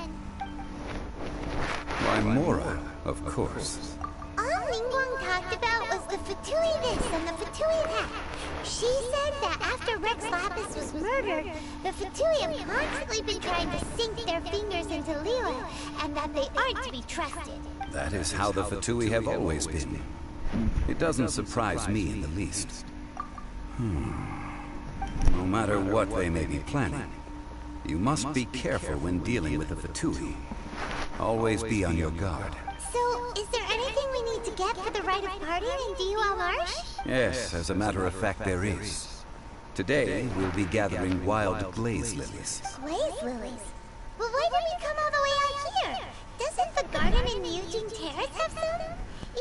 Why, Mora, of course. All Ningguang talked about was the Fatui this and the Fatui that. She said that after Rex Lapis was murdered, the Fatui have constantly been trying to sink their fingers into Liyue, and that they aren't to be trusted. That is how the Fatui have always been. It doesn't surprise me in the least. No matter what they may be planning, you must be careful when dealing with the Fatui. Always be on your guard. So, is there anything we need to get for the rite of parting in Diwa Marsh? Yes, as a matter of fact, there is. Today, we'll be gathering wild glaze lilies. Glaze lilies? Well, why did we come all the way out here? Doesn't the garden in Yujing Terrace have some?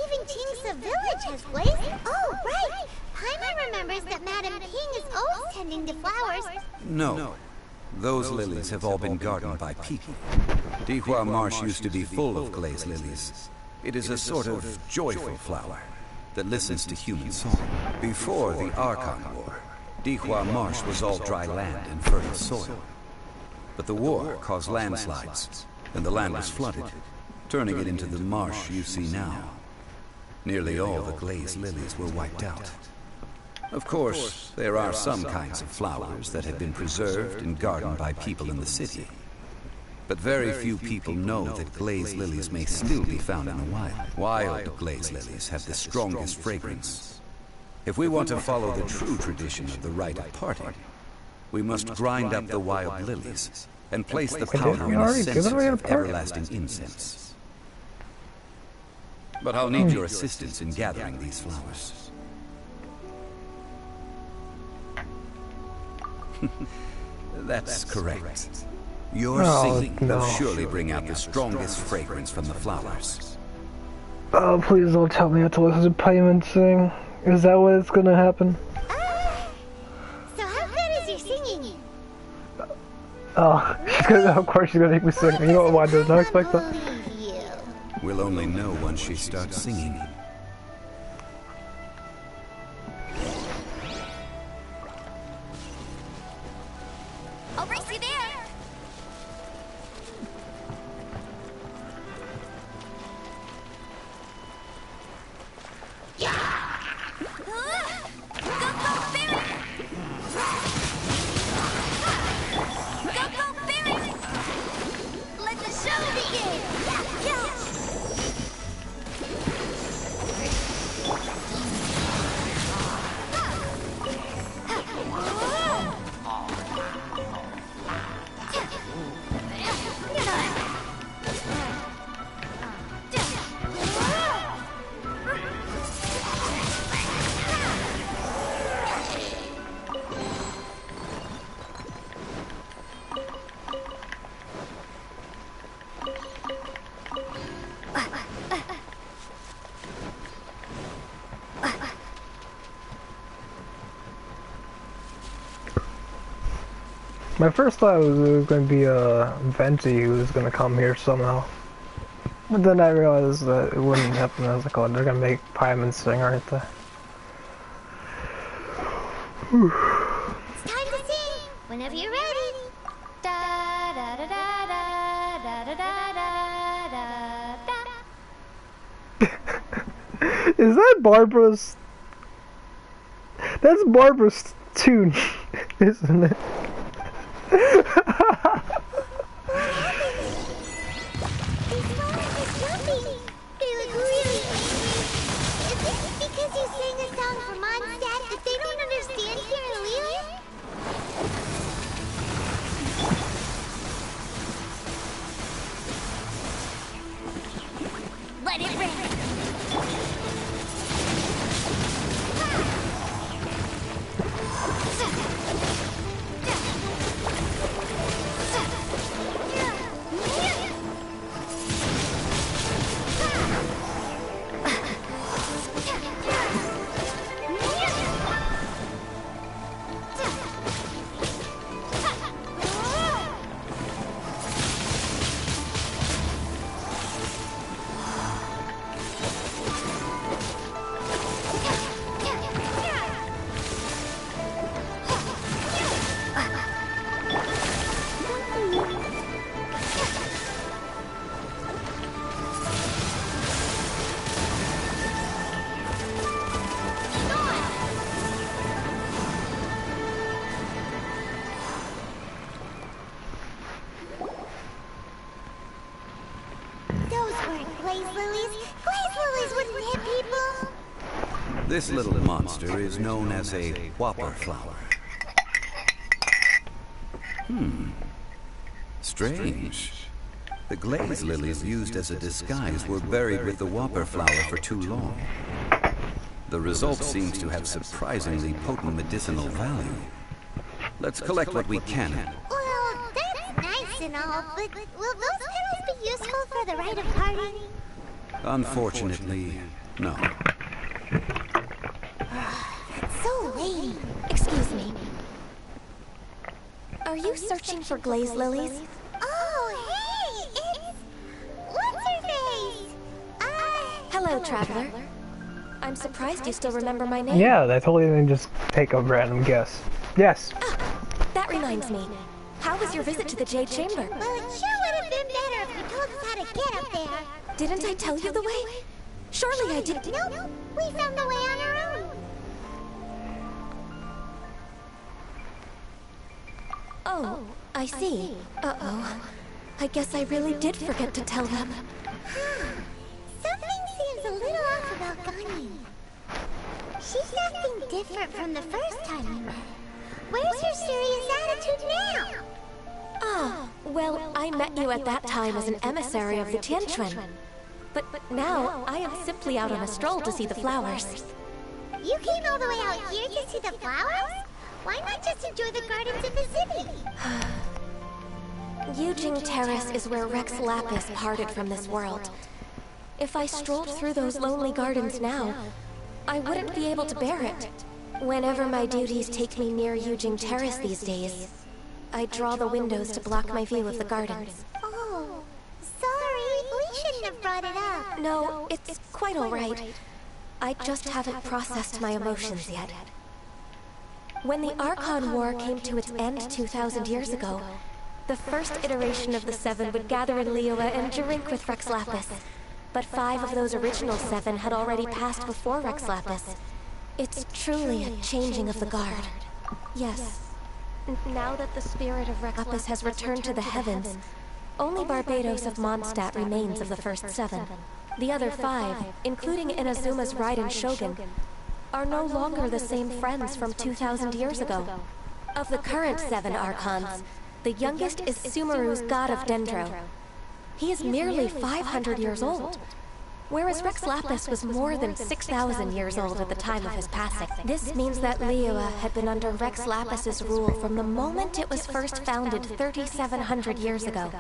Even Qingsa village has glaze. Oh, right! Paimon remembers that Madame Ping is always tending to flowers. No. Those lilies have all been gardened by people. Dihua Marsh used to be full of glaze lilies. It is a sort of joyful flower that listens to human song. Before the Archon War, Dihua Marsh was all dry land and fertile soil. But the war caused landslides, and the land was flooded, turning it into the marsh you see now. Nearly all the glaze lilies were wiped out. Of course, there are some kinds of flowers that have been preserved and gardened by people in the city. But very few people know that glaze lilies may still be found in the wild. Wild glaze lilies have the strongest fragrance. If we want to follow the true tradition of the rite of parting, we must grind up the wild lilies and place the powder in a censer of everlasting incense. But I'll need your assistance in gathering these flowers. That's correct. Your singing will surely bring out the strongest fragrance from the flowers. Oh, please don't tell me I have to listen to Paimon sing. Is that what it's gonna happen? So how good is your singing? Oh, of course she's gonna make me sing. You know why I did not expect that? We'll only know once she starts singing. I'll race you there! My first thought was it was going to be Venti who was going to come here somehow. But then I realized that it wouldn't happen. I was like, oh, they're going to make Paimon sing, aren't they? It's time to sing! Whenever you're ready! Da da da da da da da da da. Is that Barbara's? That's Barbara's tune, isn't it? Let it rip! This little monster is known as a whopper flower. Strange. The glaze lilies used as a disguise were buried with the whopper flower for too long. The result seems to have surprisingly potent medicinal value. Let's collect what we can. Well, that's nice and all, but will those petals be useful for the rite of parting? Unfortunately, no. So late. Excuse me. Are you searching for glaze lilies? Oh, hey! It's... What's her face? Hello, traveler. I'm surprised you still remember my name. Yeah, they totally didn't just take a random guess. Yes. Ah, that reminds me. How was your visit to the Jade Chamber? Well, it sure would have been better if you told us how to get up there. Didn't I tell you the way? Surely I did. Nope, we found the way on our own. Oh, I see. Uh-oh. I guess I really did forget to tell them. Something seems a little off about Gani. She's acting different from the first time we met. Where's her serious attitude now? Ah, well, I met you at that time as an emissary of the Tianquan. But now, I am simply out on a stroll to see the flowers. You came all the way out here to see the flowers? Why not just enjoy the gardens in the city? Yujing Terrace is where Rex Lapis parted from this world. If I strolled through those lonely gardens now, I wouldn't be able to bear it. Whenever my duties take me near Yujing Terrace these days, I draw the windows to block my view of the gardens. Oh, sorry. We shouldn't have brought it up. No, it's quite all right. I just haven't processed my emotions yet. When the Archon War came to its end 2,000 years ago, the first iteration of the Seven would gather in Liyue and drink with Rex Lapis. But 5 of those original 7 had already passed before Rex Lapis. It's truly a changing of the guard. Yes. Now that the spirit of Rex Lapis has returned to the heavens, only Barbados of Mondstadt remains of the first 7. The other 5, including Inazuma's Raiden Shogun, are no longer the same friends from 2,000 years ago. Of the current 7 Archons, the youngest is Sumeru's god of Dendro. He is merely 500 years old, whereas Rex Lapis was more than 6,000 years old at the time of his passing. This means that Liyue had been under Rex Lapis's rule from the moment it was first founded 3,700 years ago.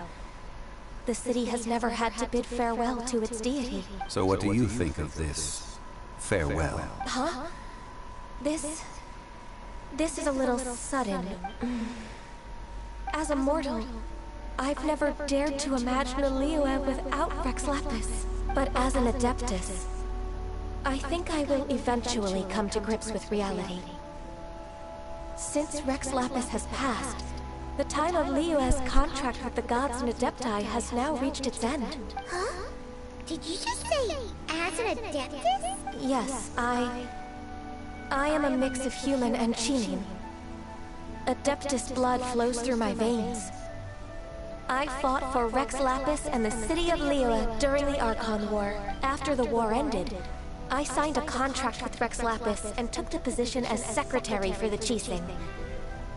The city has never had to bid farewell to its deity. So what do you think of this farewell? Huh? This is a little sudden. As a mortal, I've never dared to imagine a Liyue without Rex Lapis. But as an Adeptus, I think I will eventually come to grips with reality. Since Rex Lapis has passed, the time of Liyue's contract with the gods and Adepti has now reached its end. Huh? Did you just say, as an Adeptus? Yes, I am a mix of human and Chunin. Adeptus blood flows through my veins. I fought for Rex Lapis and the city of Liyue during the Archon War. After the war ended, I signed a contract with Rex Lapis and took the position as secretary for the Qixing.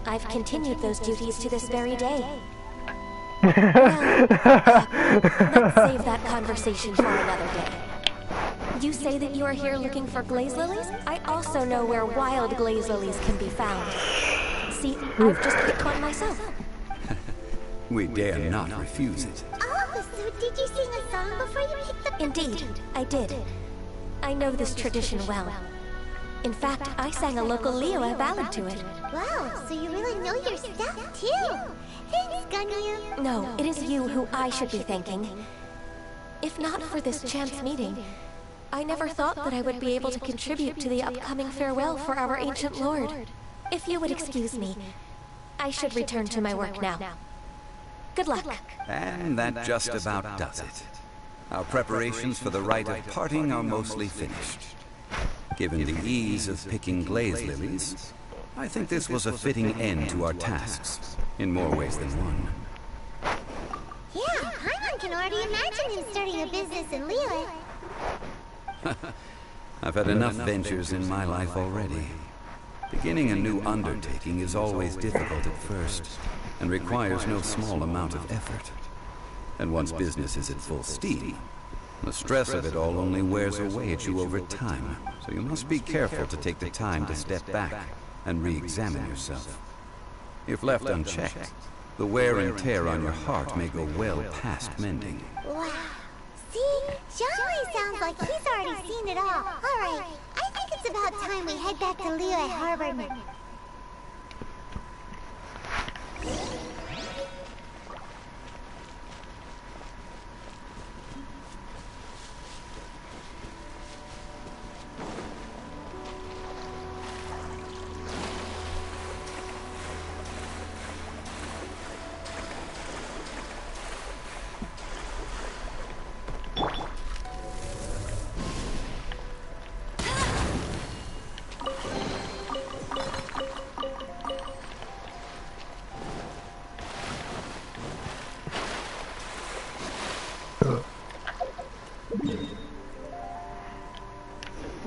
I've continued those duties to this very day. Well, let's save that conversation for another day. You say that you are here looking for glaze lilies? I also know where wild glaze lilies can be found. See, I've just picked one myself. We dare not refuse it. Oh, so did you sing a song before you picked the... Indeed, I did. I know this tradition well. In fact, I sang a local Liyue ballad to it. Wow, so you really know your stuff, too. Thanks, Ganyu. No, it is you who I should be thanking. If not for this chance meeting, I never thought that I would be able to contribute to the upcoming farewell for our ancient lord. If you would excuse me, I should return to my work now. Good luck. And that just about does it. Our preparations for the rite of parting are mostly finished. Given the ease of picking glaze lilies, I think this was a fitting end to our tasks, in more ways than one. Yeah, Paimon can already imagine him starting a business in Liyue. I've had enough ventures in my life already. Beginning a new undertaking is always difficult at first, and requires no small amount of effort. And once business is at full steam, the stress of it all only wears away at you over time, so you must be careful to take the time to step back and re-examine yourself. If left unchecked, the wear and tear on your heart may go well past mending. Wow. See? Zhongli sounds like he's already seen it all. Alright, I think it's about time we head back to Liyue Harbor now.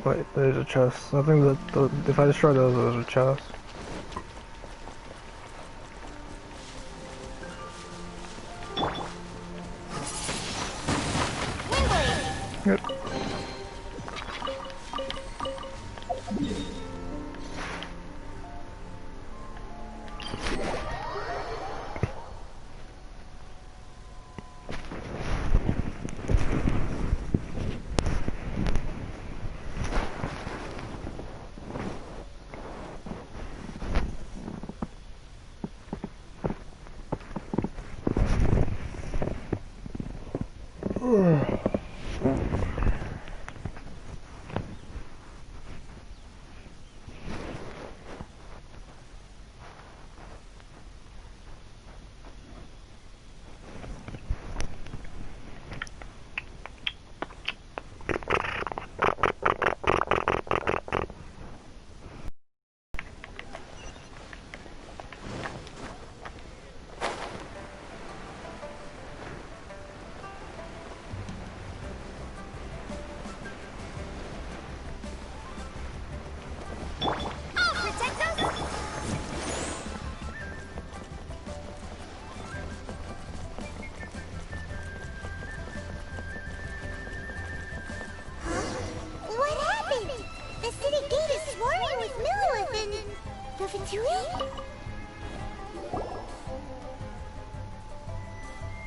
Wait, there's a chest. I think that if I destroy those, there's a chest. Yep.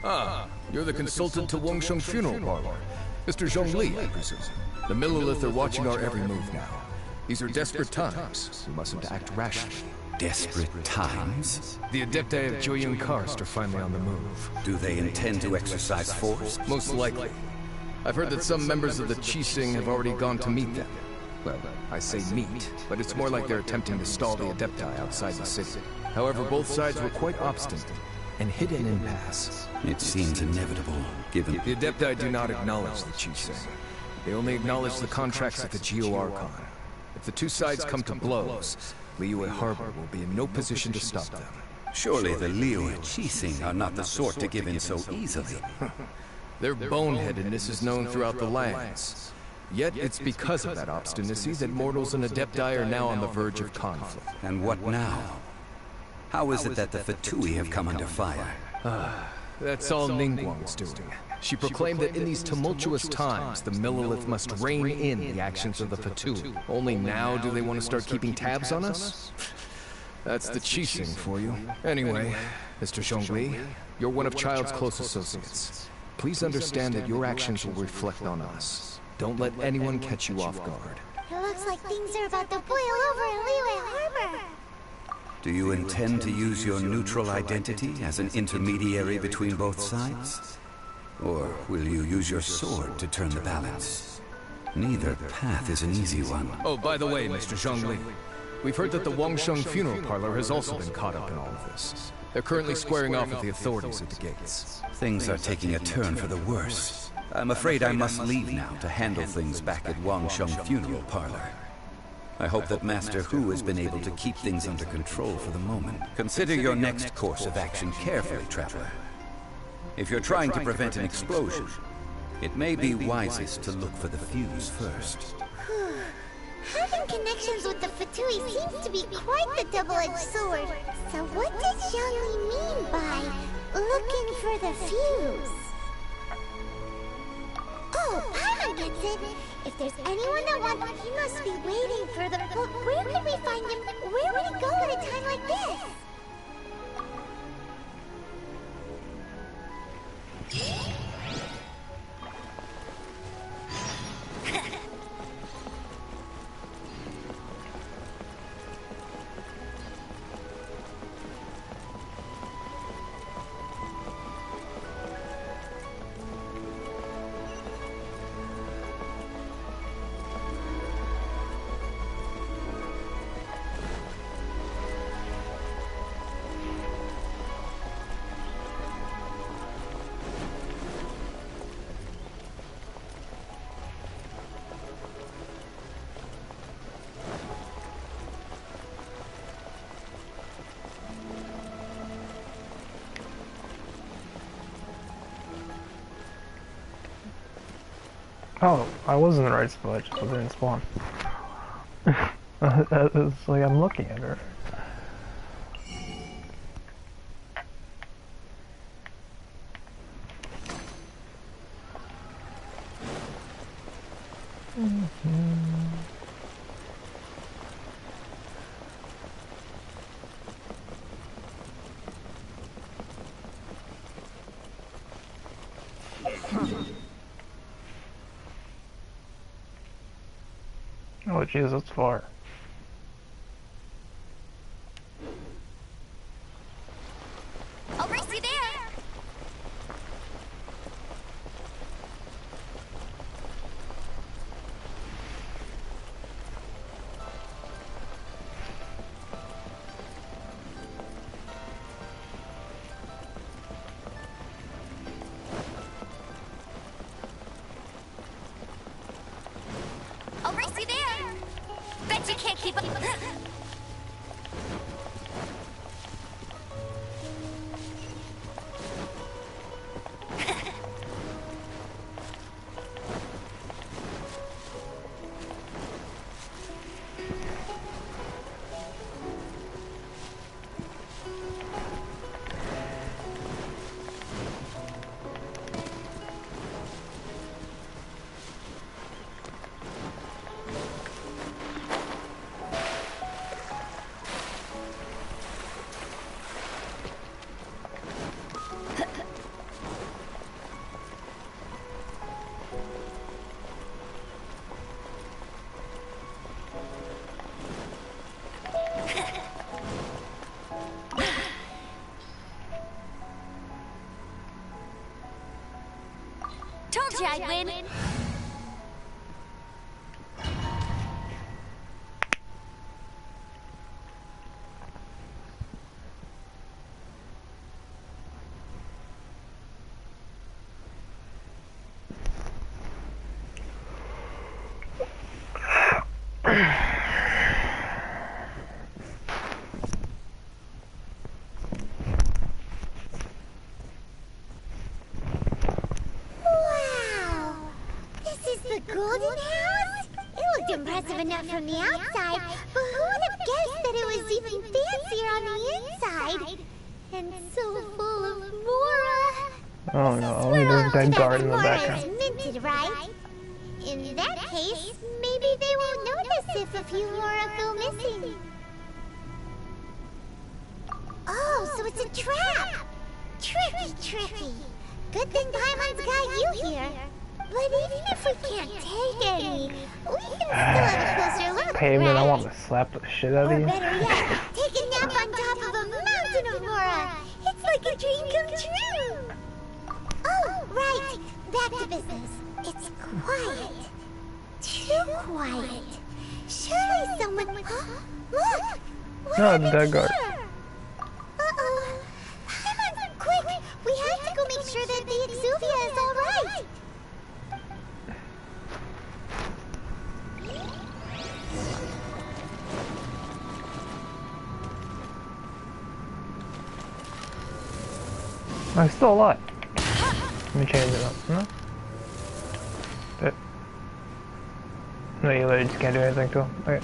Ah, you're the consultant to Wangsheng Funeral Parlor. Mr. Zhongli, I presume. The Millelith are watching our every move now. These are desperate times. We mustn't act rashly. desperate times? The Adepti of Joyun Karst are finally on the move. Do they intend to exercise force? Most likely. I've heard that some members of the Qixing have already gone to meet them. Well, I say meet, but it's more like they're attempting to stall the Adepti outside the city. However, both sides were quite obstinate and hit an impasse. It seems inevitable, given... The Adepti do not acknowledge the Qixing. They only acknowledge the contracts at the Geo-Archon. If the two sides come to blows, Liyue Harbor will be in no position to stop them. Surely the Liyue Qixing are not the sort to give in so easily. Their boneheadedness is known throughout the lands. Yet it's because of that obstinacy that mortals and Adepti are now on the verge of conflict. And what now? How is it that the Fatui have come under fire? That's all Ningguang's doing. She proclaimed that in these tumultuous times, the Millelith must rein in the actions of the Fatui. Only now do they want to start keeping tabs on us? That's the Qixing for you. Anyway, Mr. Zhongli, you're one of Child's close associates. Please understand that your actions will reflect on us. Don't let anyone catch you off guard. It looks like things are about to boil over in Liyue Harbor. Do you intend to use your neutral identity as an intermediary between both sides? Or will you use your sword to turn the balance? Neither path is an easy one. Oh, by the way, Mr. Zhongli, we've heard that the Wangsheng funeral parlor has also been caught up in all of this. They're currently squaring off with the authorities at the gates. Things are taking a turn for the worse. I'm afraid I must leave now to handle things back at Wangsheng funeral parlor. I hope that Master Hu has been able to keep things under control for the moment. Consider your next course of action carefully, Traveler. If you're trying to prevent an explosion, it may be wisest to look for the fuse first. Having connections with the Fatui seems to be quite the double-edged sword. So what does Zhongli mean by looking for the fuse? Oh, Paimon gets it. If there's anyone that wants, he must be waiting for the... Well, where could we find him? Where would he go at a time like this? Oh, I was in the right spot, just didn't spawn. It's like I'm looking at her. Oh jeez, that's far. I'll race you there! I'll race you there! Bet you can't keep up. you I'd win. Golden house? It looked impressive enough from the outside, but who would have guessed that it was even fancier on the inside? And so full of Mora. Oh no, there's a dead guard in the background. Minted, right? In that case, maybe they won't notice if a few Mora go missing. Oh, so it's a trap! Tricky. Good thing Paimon's got you here. But even if we can't take any, we can still have a closer look, Payment, right? I want to slap the shit out of you. Or better yet, take a nap on top of a mountain of Mora. It's like a dream come true. Oh, right. Back to business. It's quiet. Too quiet. Surely someone... Huh? Look! What happened dead guard. here? Uh-oh. Paimon, quick! We have to go make sure that the Exuvia is all right. I'm still alive. Let me change it up. No? No, you literally just can't do anything to him. Okay.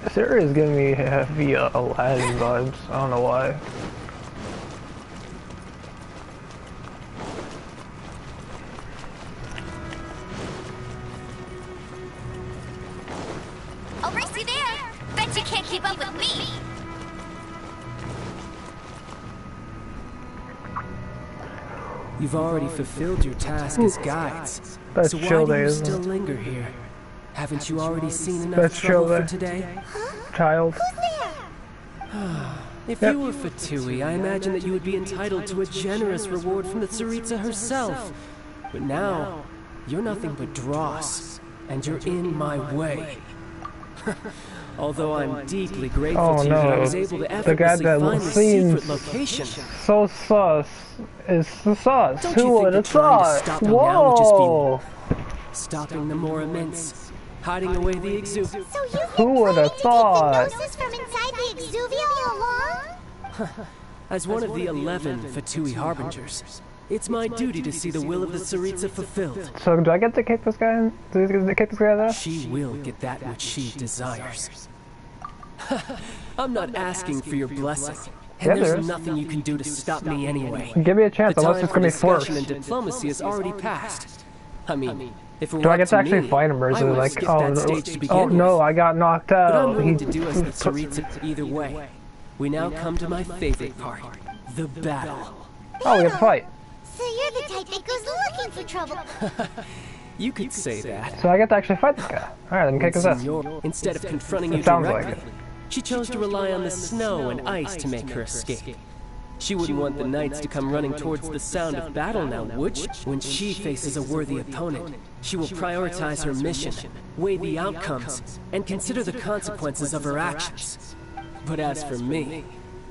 This area is giving me heavy Aladdin vibes. I don't know why. You've already fulfilled your task as guides. That's so why chill do you days. still linger here? Haven't you already seen enough trouble for today? Child. If you were Fatui, I imagine that you would be entitled to a generous reward from the Tsaritsa herself. But now, you're nothing but dross, and you're in my way. Although I'm deeply grateful to you that I was able to effortlessly find the secret location. So sus is sus. Don't Who you would think have that trying to thought? stop me now would Whoa! just be stopping the more immense, hiding away the Exuvia? So you've been Who would have thought? planning to take the Gnosis from inside the Exuvia all along? As one of the 11 Fatui Harbingers, it's my duty to see the will of the Tsaritsa fulfilled. So do I get to kick this guy in? Do I get to kick this guy's ass? She will get that which she desires. I'm not asking for your blessing, and Yeah, there there's is. nothing you can do to stop me anyway. Give me a chance, The unless time it's for gonna be forced. discussion and diplomacy has already passed. I mean, if it Do were I get up to actually me, fight him, or is I it would like, skip oh, that stage to begin oh no, with. I got knocked But I'm out. willing to do as the Tsaritsa either way. We now come to my favorite part, the battle. Oh, we have to fight. So you're the type that goes looking for trouble. You could say that. So I get to actually fight this guy. Alright, let me kick his ass. Senor, instead of confronting you It sounds like directly, she chose to rely on the snow and ice to make her escape. She wouldn't want the knights to come running towards the sound of battle now, would she? When she faces a worthy opponent, she will prioritize her mission, weigh the outcomes, and consider the consequences of her actions. But as for me,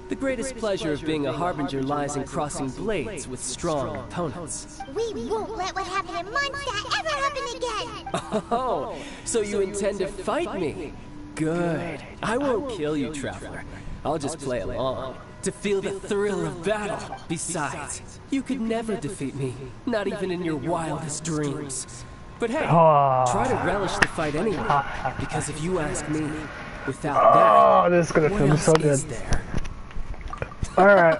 the greatest pleasure of being a harbinger lies in crossing blades with strong opponents. We won't let what happened in Mondstadt ever happen again! Oh, so you intend to fight me? Good. I won't kill you, Traveler. I'll just play along, to feel the thrill of battle. Besides, you could never defeat me, not even in your wildest dreams. But hey, try to relish the fight anyway, because if you ask me, without that, Oh, this is gonna what feel else so good. is there? Alright,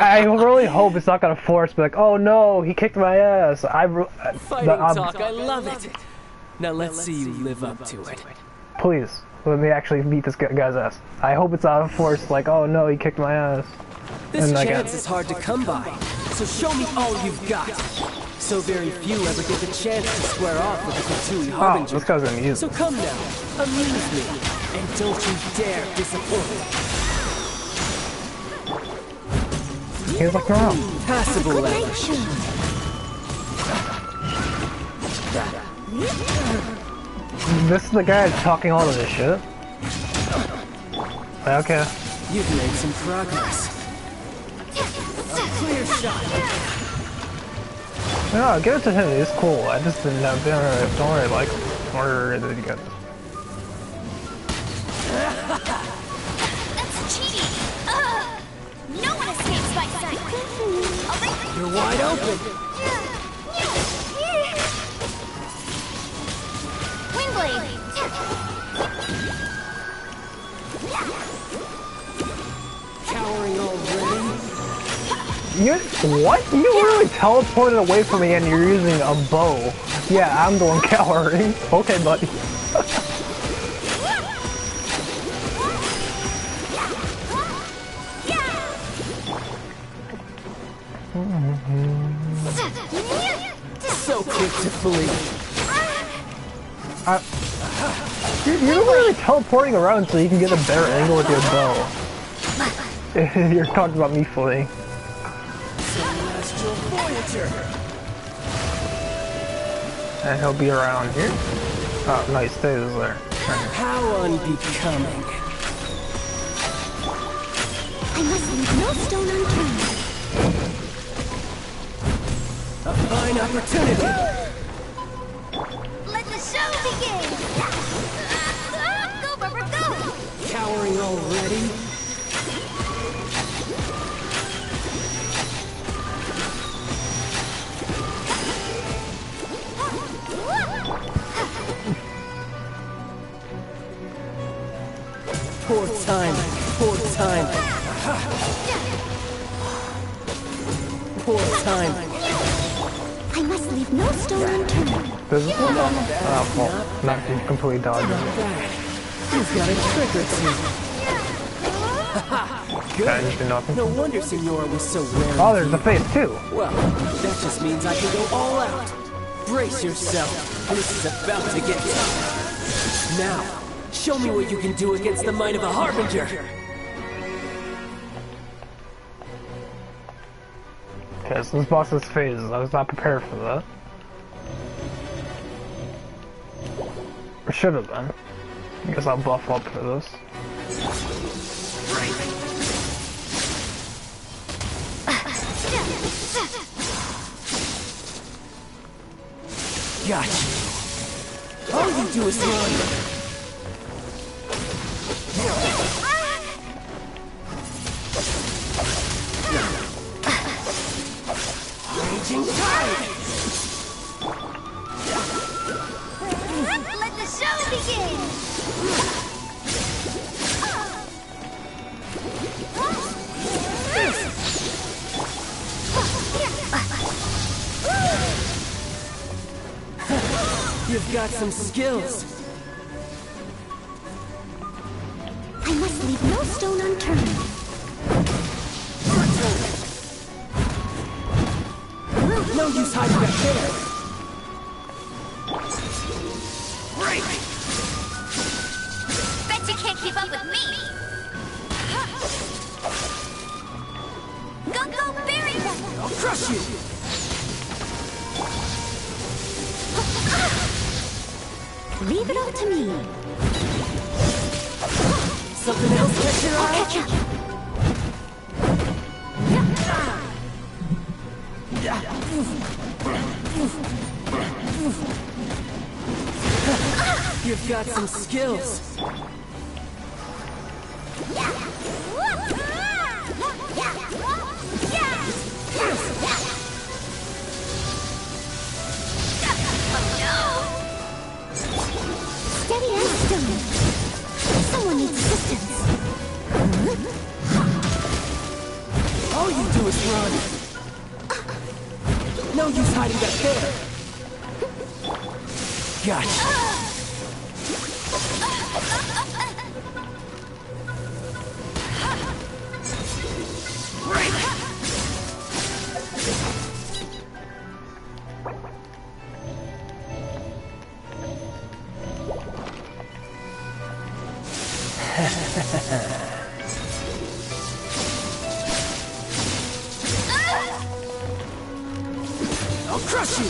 I really hope it's not gonna force me like, oh no, he kicked my ass. Fighting talk, I love it. Now let's see you live up to it. Please, let me actually beat this guy's ass. I hope it's not forced like, oh no, he kicked my ass. This And I chance is hard to come by, so show me all you've got. So very few ever get the chance to square off with the Fatui Harbinger. This guy's gonna use So it. come now, amuse me, and don't you dare disappoint. He's looking around. Passable level. This is the guy that's talking all of this shit. Okay. You've made some progress. A clear shot. No, give it to him. He's cool. I just don't really like him. Or did you get it? That's cheating! No one escapes my sight! You're wide open. Windblade! Cowering already? What? You literally teleported away from me and you're using a bow. Yeah, I'm the one cowering. Okay, buddy. So quick to flee. You're literally teleporting around so you can get a better angle with your bow. You're talking about me fleeing. Celestial Voyager. And he'll be around here. Oh, no, he stays there. How unbecoming. I must leave no stone unturned. A fine opportunity. Let the show begin! Go, Barbara, go! Cowering already? Poor time, poor time. Poor time. I must leave no stone unturned. Does this one on? Oh, well, not completely dodging. You've got a trick or two. Good. I just do nothing. No wonder Senora was so rare. Oh, there's the face too. Well, that just means I can go all out. Brace yourself. This is about to get tough. Now, show me what you can do against the might of a Harbinger. Okay, so this boss's phases. I was not prepared for that. Or should have been. I guess I'll buff up for this. Gotcha. All you do is run. Raging tide. Let the show begin! You've got some skills. I must leave no stone unturned. No use hiding back there. Break! Bet you can't keep up with me! Go, bury them! I'll crush you. Leave it all to me. Something else catch your eye? I'll catch up. You've got some skills. Steady as stone. Someone needs assistance. All you do is run. No use hiding back there. Gotcha. I'll crush you!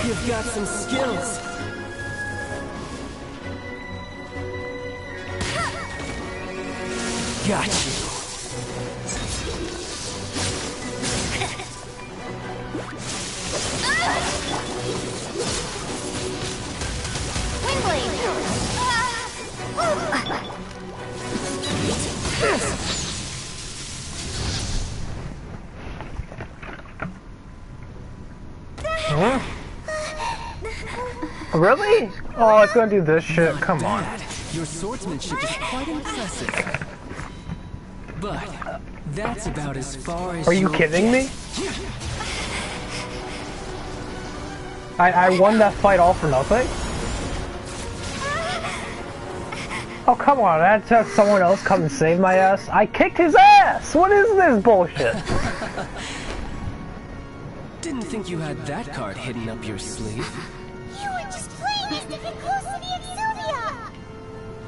You've got some skills. Got you. Huh? Really? Oh, it's gonna do this shit. Come on. Your swordsmanship is quite impressive. But that's about as far as Are you kidding me? I won that fight all for nothing? Oh, come on, I had to have someone else come and save my ass. I kicked his ass! What is this bullshit? Didn't think you had that card hidden up your sleeve. You were just playing us to get close to the Exodia!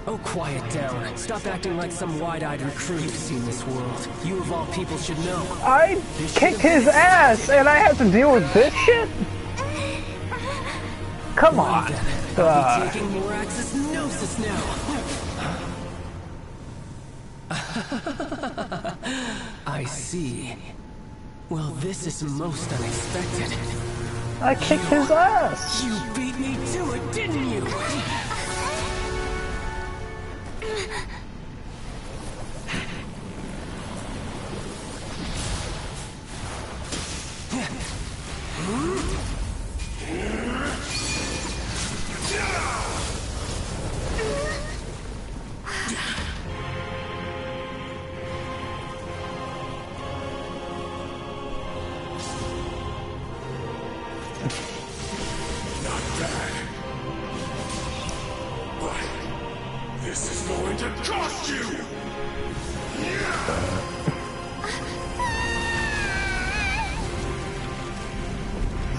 Oh, quiet down. Stop acting like some wide-eyed recruit who's seen this world. You of all people should know. I kicked his ass and I have to deal with this shit? Come on. I'll be taking more Axis Gnosis now. I see. Well, this is most unexpected. I kicked his ass. You beat me to it, didn't you?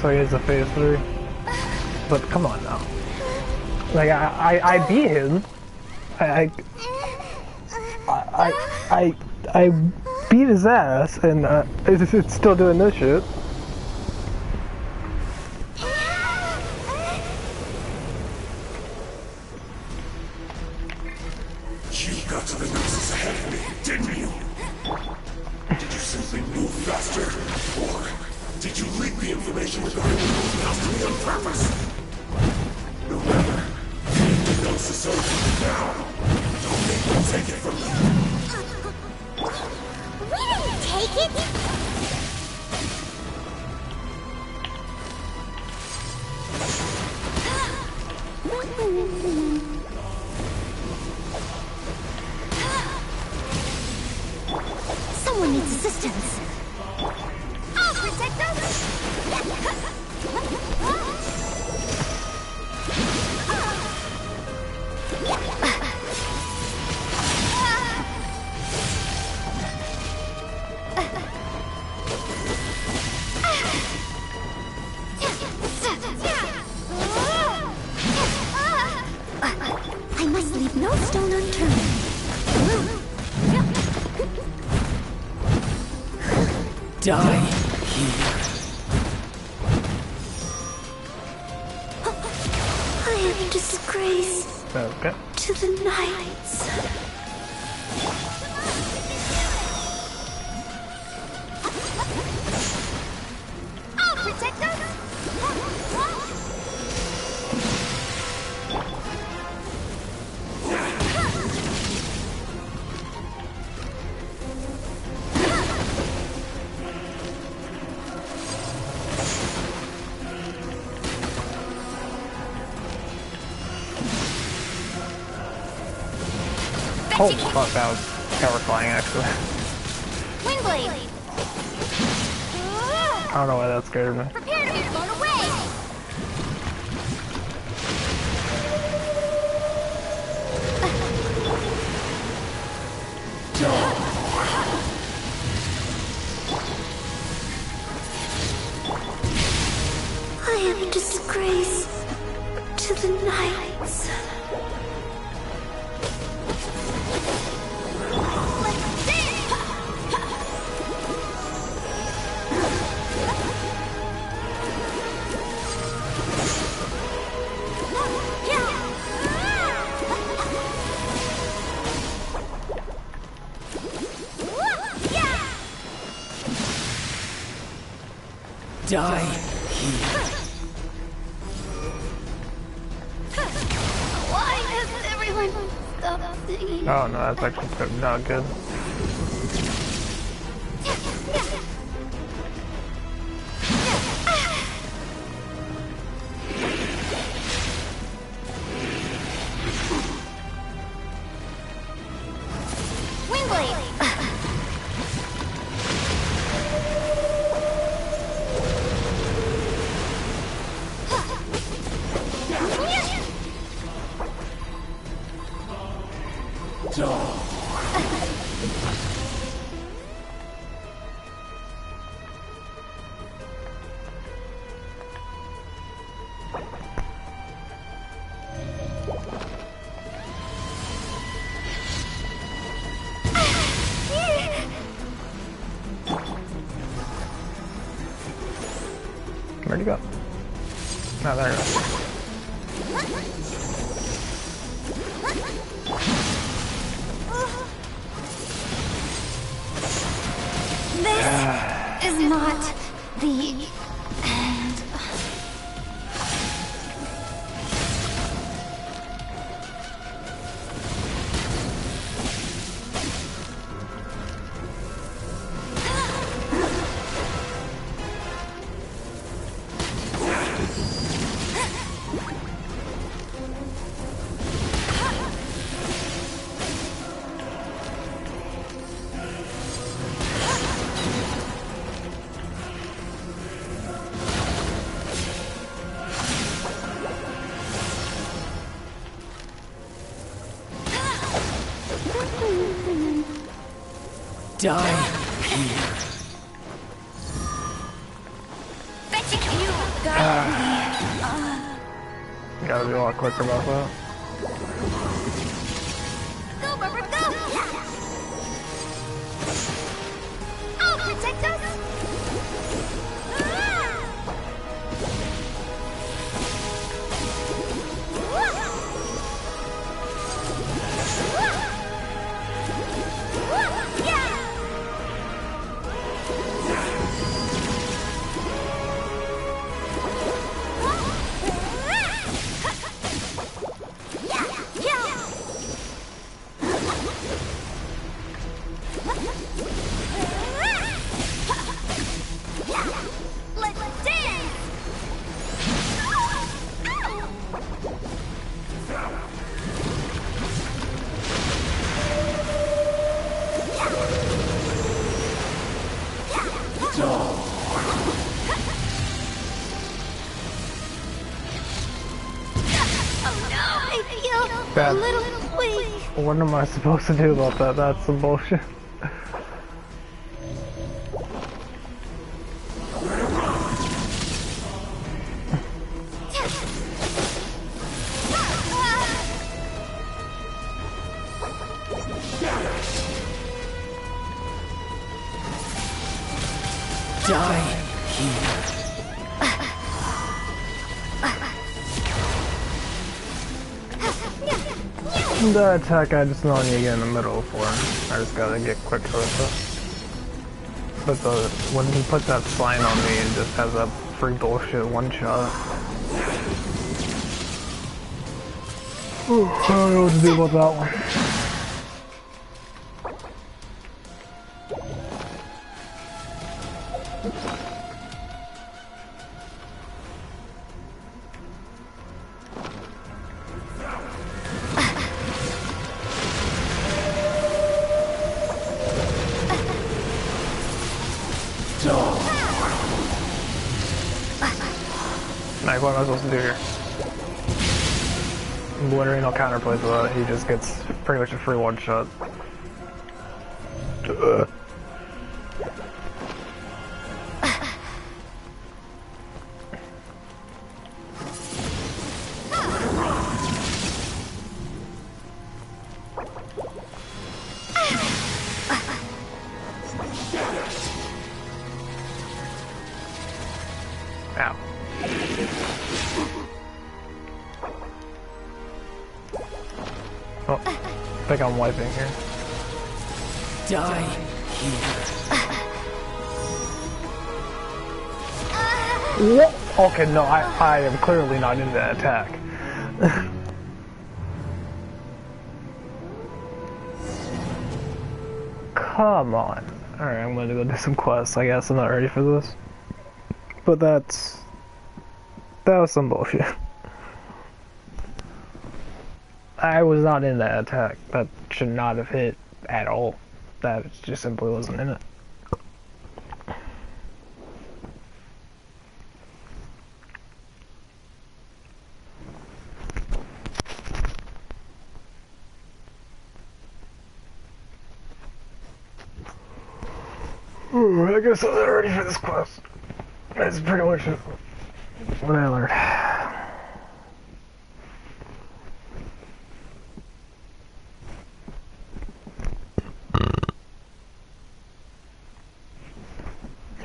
So here's the phase 3. But come on now. Like I beat him. I beat his ass and it's still doing this shit. You got to the Gnosis ahead of me, didn't you? Did you simply move faster? Or did you leak the information regarding the Gnosis to me on purpose? No matter. The Gnosis owns you now. Don't make me take it from you. We didn't take it! Someone needs assistance. I'll protect us! I must leave no stone unturned. Die here. I am disgrace Okay. to the knights. I'll protect us! Oh fuck, that was terrifying actually. Windblade! I don't know why that scared me. Prepare to be blown away! Die here. Why has everyone stopped singing? Oh no, that's actually not good. Where'd you go? Oh, there you go. This is not the end. Die here. You gotta be a lot quicker about that. Go, Barbara, go! I'll protect us! Bad. What am I supposed to do about that? That's some bullshit. Die here. The attack I just know I need to get in the middle for him. I just gotta get quick towards it. But when he puts that sign on me, it just has that free bullshit one shot. Ooh, I don't know what to do about that one. Like, what am I supposed to do here? Literally no counterplays with it, he just gets pretty much a free one shot. Ow. Oh, I think I'm wiping here. Die here. What? Okay, no, I am clearly not in that attack. Come on. Alright, I'm gonna go do some quests. I guess I'm not ready for this. But that was some bullshit. I was not in that attack. That should not have hit at all. That just simply wasn't in it. Ooh, I guess I'm not ready for this quest. That's pretty much what I learned.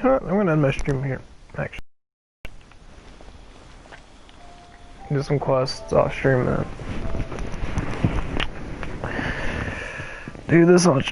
I'm gonna end my stream here, actually. Do some quests off stream, man. Do this on